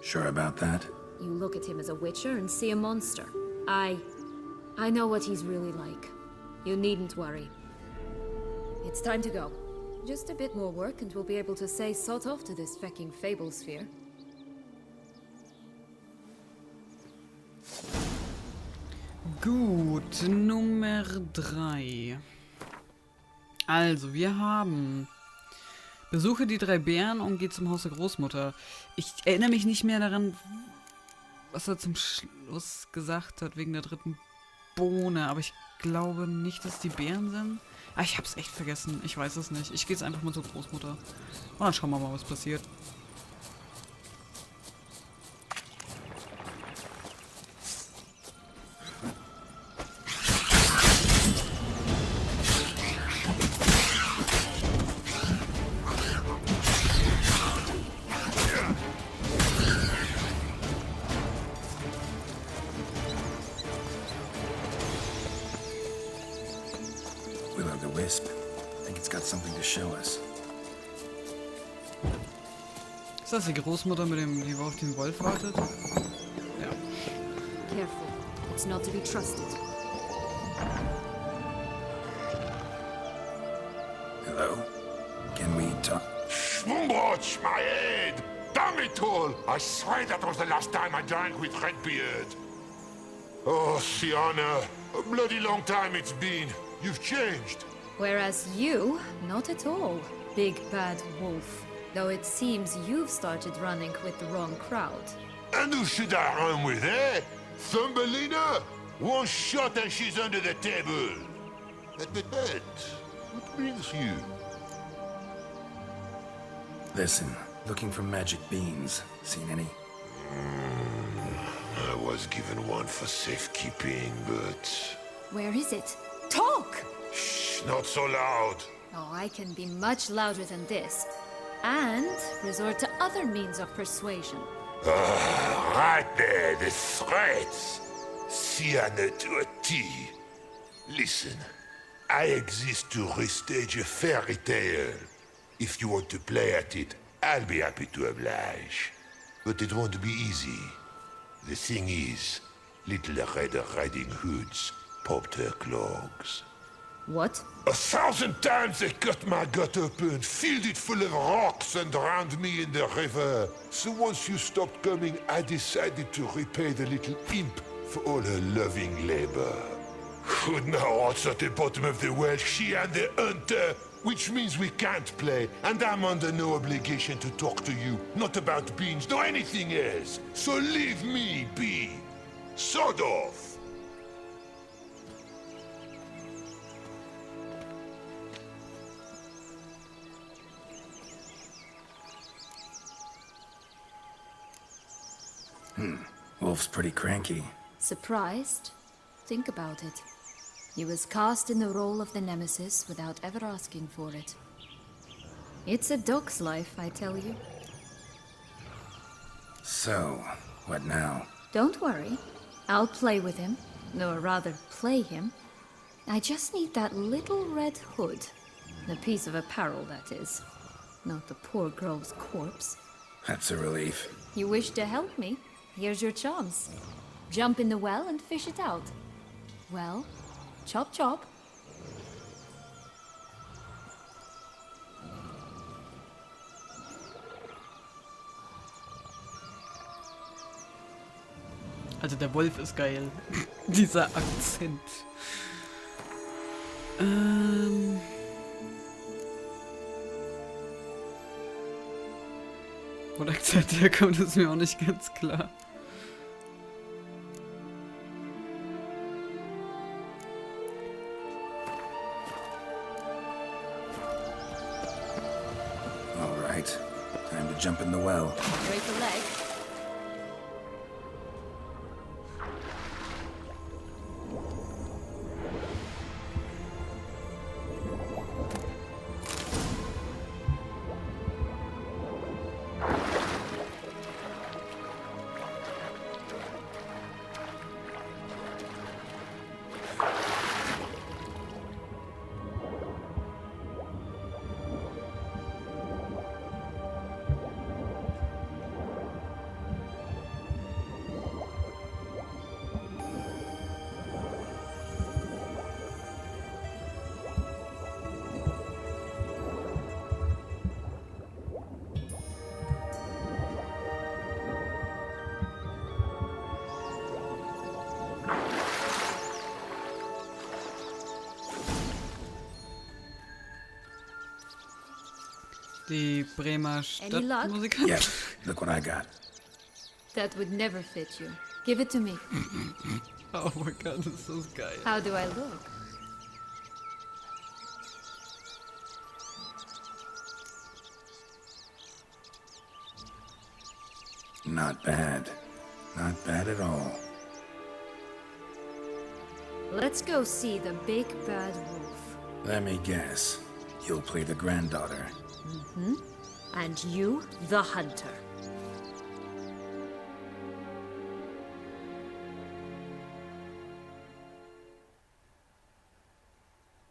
Sure about that? You look at him as a witcher and see a monster. I know what he's really like. You needn't worry. It's time to go. Just a bit more work and we'll be able to say sort off to this fecking fable sphere. Gut, Nummer 3. Also, wir haben... Besuche die 3 Bären und geh zum Haus der Großmutter. Ich erinnere mich nicht mehr daran, was er zum Schluss gesagt hat, wegen der 3. Bohne. Aber ich glaube nicht, dass die Bären sind. Ah, ich hab's echt vergessen. Ich weiß es nicht. Ich gehe jetzt einfach mal zur Großmutter. Und dann schauen wir mal, was passiert. Ist das die Großmutter mit dem, die auf den Wolf wartet? Ja. Careful. It's not to be trusted. Hello? Can we talk? Schwumbotsch, my head! Damn it all! I swear that was the last time I drank with Redbeard. Oh, Sienna, a bloody long time it's been. You've changed. Whereas you, not at all, big bad wolf. Though it seems you've started running with the wrong crowd. And who should I run with, eh? Thumbelina? One shot and she's under the table. But, what brings you? Listen, looking for magic beans. Seen any? I was given one for safekeeping, but... Where is it? Talk! Shh, not so loud. Oh, I can be much louder than this. And resort to other means of persuasion. Right there, the threats. Sienna to a T. Listen, I exist to restage a fairy tale. If you want to play at it, I'll be happy to oblige. But it won't be easy. The thing is, little Red Riding Hoods popped her clogs. What? 1,000 times they cut my gut open, filled it full of rocks and drowned me in the river. So once you stopped coming, I decided to repay the little imp for all her loving labor. Who now what's at the bottom of the well, she and the hunter, which means we can't play, and I'm under no obligation to talk to you, not about beans, nor anything else. So leave me be. Sod off. Wolf's pretty cranky. Surprised? Think about it. He was cast in the role of the Nemesis without ever asking for it. It's a dog's life, I tell you. So, what now? Don't worry. I'll play with him. Or rather, play him. I just need that little red hood. The piece of apparel, that is. Not the poor girl's corpse. That's a relief. You wish to help me? Here's your chance. Jump in the well and fish it out. Well, chop chop. Also der Wolf ist geil. Dieser Akzent. Wo der Akzent herkommt, ist mir auch nicht ganz klar. All right. Time to jump in the well. Break a leg. Die Bremer Stadtmusiker. Yeah, look what I got. That would never fit you. Give it to me. Oh my god, das ist so geil. How do I look? Not bad. Not bad at all. Let's go see the big bad wolf. Let me guess. You'll play the granddaughter. Mm-hmm. And you, the hunter.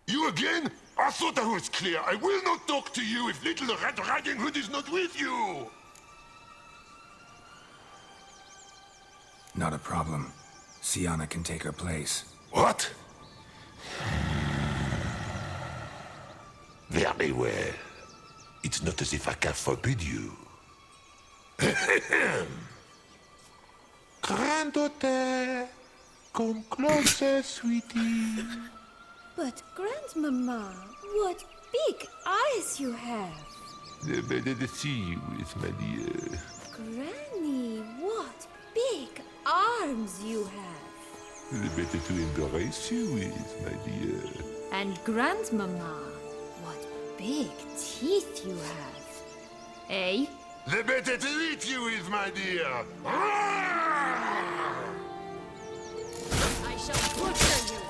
You again? I thought I was clear. I will not talk to you if little Red Riding Hood is not with you. Not a problem. Sienna can take her place. What? Very well. It's not as if I can forbid you. Granddaughter, come closer, sweetie. But, Grandmama, what big eyes you have! The better to see you is, my dear. Granny, what big arms you have! The better to embrace you is, my dear. And Grandmama, what big teeth you have. Eh? The better to eat you with, my dear. I shall butcher you.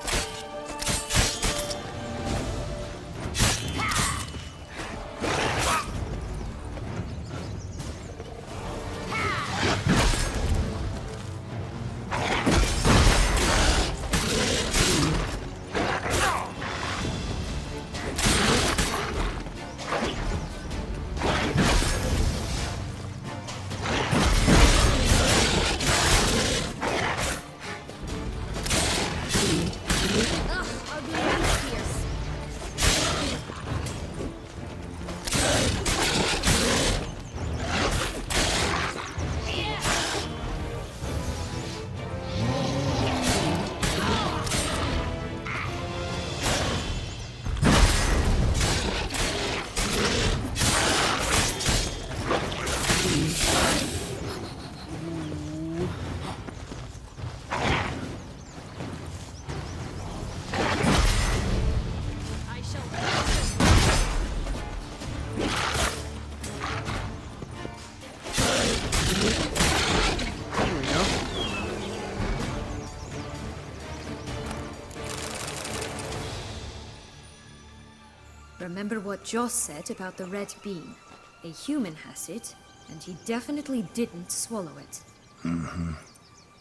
Remember what Joss said about the red bean. A human has it, and he definitely didn't swallow it. Mm-hmm.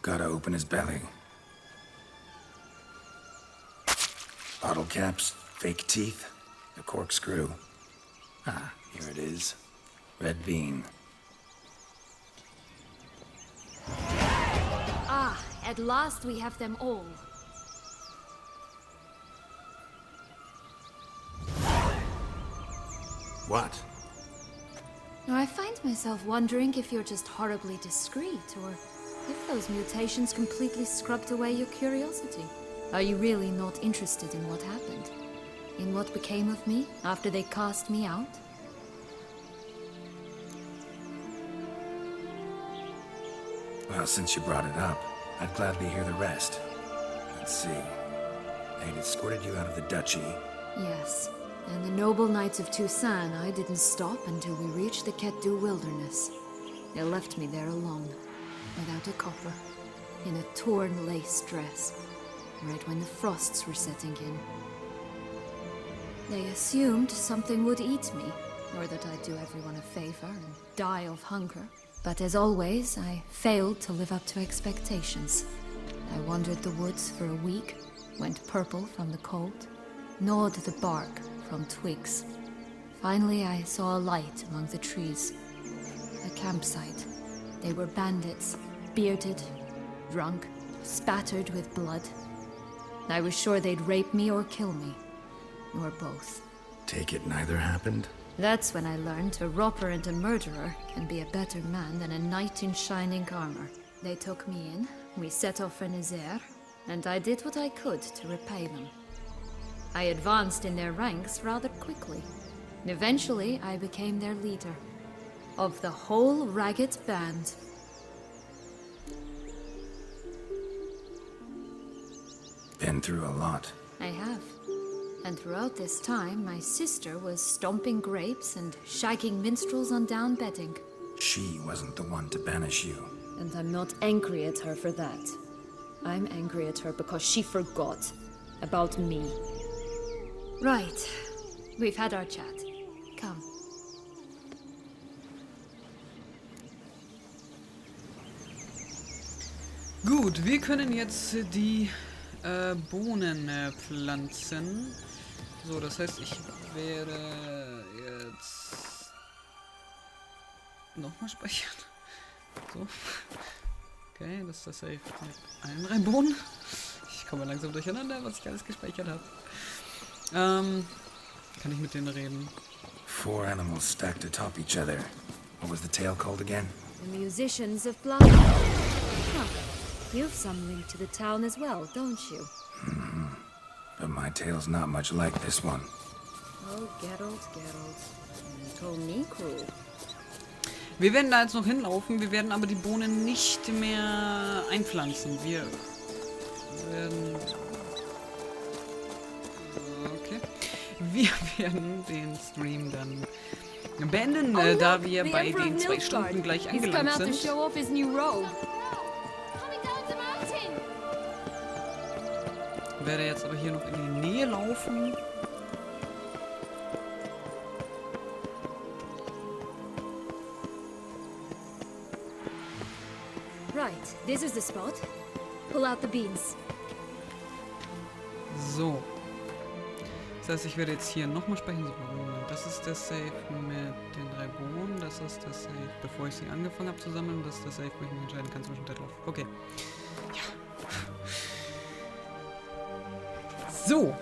Gotta open his belly. Bottle caps, fake teeth, a corkscrew. Ah, here it is. Red bean. Ah, at last we have them all. What? Now, I find myself wondering if you're just horribly discreet, or if those mutations completely scrubbed away your curiosity. Are you really not interested in what happened? In what became of me after they cast me out? Well, since you brought it up, I'd gladly hear the rest. Let's see. They'd escorted you out of the duchy. Yes. And the noble knights of Toussaint, I didn't stop until we reached the Ketdu wilderness. They left me there alone, without a copper, in a torn lace dress, right when the frosts were setting in. They assumed something would eat me, or that I'd do everyone a favor and die of hunger. But as always, I failed to live up to expectations. I wandered the woods for a week, went purple from the cold, gnawed the bark from twigs. Finally, I saw a light among the trees. A campsite. They were bandits, bearded, drunk, spattered with blood. I was sure they'd rape me or kill me. Or both. Take it neither happened? That's when I learned a robber and a murderer can be a better man than a knight in shining armor. They took me in, we set off for Nazaire, and I did what I could to repay them. I advanced in their ranks rather quickly. Eventually, I became their leader. Of the whole ragged band. Been through a lot. I have. And throughout this time, my sister was stomping grapes and shagging minstrels on down bedding. She wasn't the one to banish you. And I'm not angry at her for that. I'm angry at her because she forgot about me. Right. We've had our chat. Come. Gut, wir können jetzt die Bohnen pflanzen. So, das heißt, ich werde jetzt nochmal speichern. So. Okay, das ist das Safe mit allen 3 Bohnen. Ich komme langsam durcheinander, was ich alles gespeichert habe. Kann ich mit denen reden? 4 animals stacked atop each other. What was the tale called again? The musicians of blood. Huh. You've some link to the town as well, don't you? Mm-hmm. But my tale's not much like this one. Oh, Geralt. Call me cruel. Wir werden da jetzt noch hinlaufen, wir werden aber die Bohnen nicht mehr einpflanzen. Wir werden... Okay. Wir werden den Stream dann beenden, da wir bei den 2 Stunden gleich angelangt sind. Werde jetzt aber hier noch in die Nähe laufen. Right, this is the spot. Pull out the beans. So. Das heißt, ich werde jetzt hier nochmal sprechen. So, Moment, das ist der Safe mit den 3 Bohnen. Das ist der Safe, bevor ich sie angefangen habe zu sammeln. Das ist der Safe, wo ich mich entscheiden kann zwischen Deadlock. Okay. Ja. So.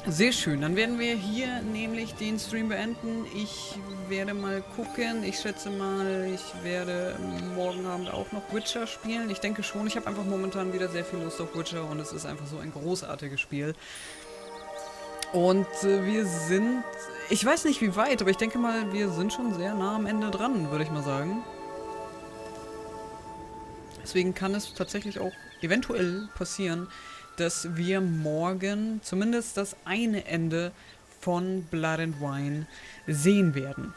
Sehr schön. Dann werden wir hier nämlich den Stream beenden. Ich werde mal gucken. Ich schätze mal, ich werde morgen Abend auch noch Witcher spielen. Ich denke schon. Ich habe einfach momentan wieder sehr viel Lust auf Witcher und es ist einfach so ein großartiges Spiel. Und wir sind, ich weiß nicht wie weit, aber ich denke mal, wir sind schon sehr nah am Ende dran, würde ich mal sagen. Deswegen kann es tatsächlich auch eventuell passieren, dass wir morgen zumindest das eine Ende von Blood and Wine sehen werden.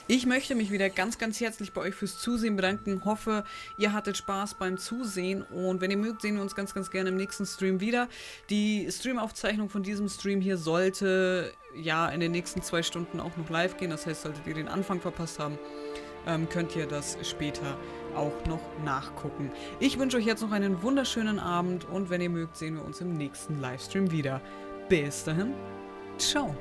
Ich möchte mich wieder ganz, ganz herzlich bei euch fürs Zusehen bedanken. Hoffe, ihr hattet Spaß beim Zusehen. Und wenn ihr mögt, sehen wir uns ganz, ganz gerne im nächsten Stream wieder. Die Streamaufzeichnung von diesem Stream hier sollte ja in den nächsten 2 Stunden auch noch live gehen. Das heißt, solltet ihr den Anfang verpasst haben, könnt ihr das später auch noch nachgucken. Ich wünsche euch jetzt noch einen wunderschönen Abend und wenn ihr mögt, sehen wir uns im nächsten Livestream wieder. Bis dahin, ciao!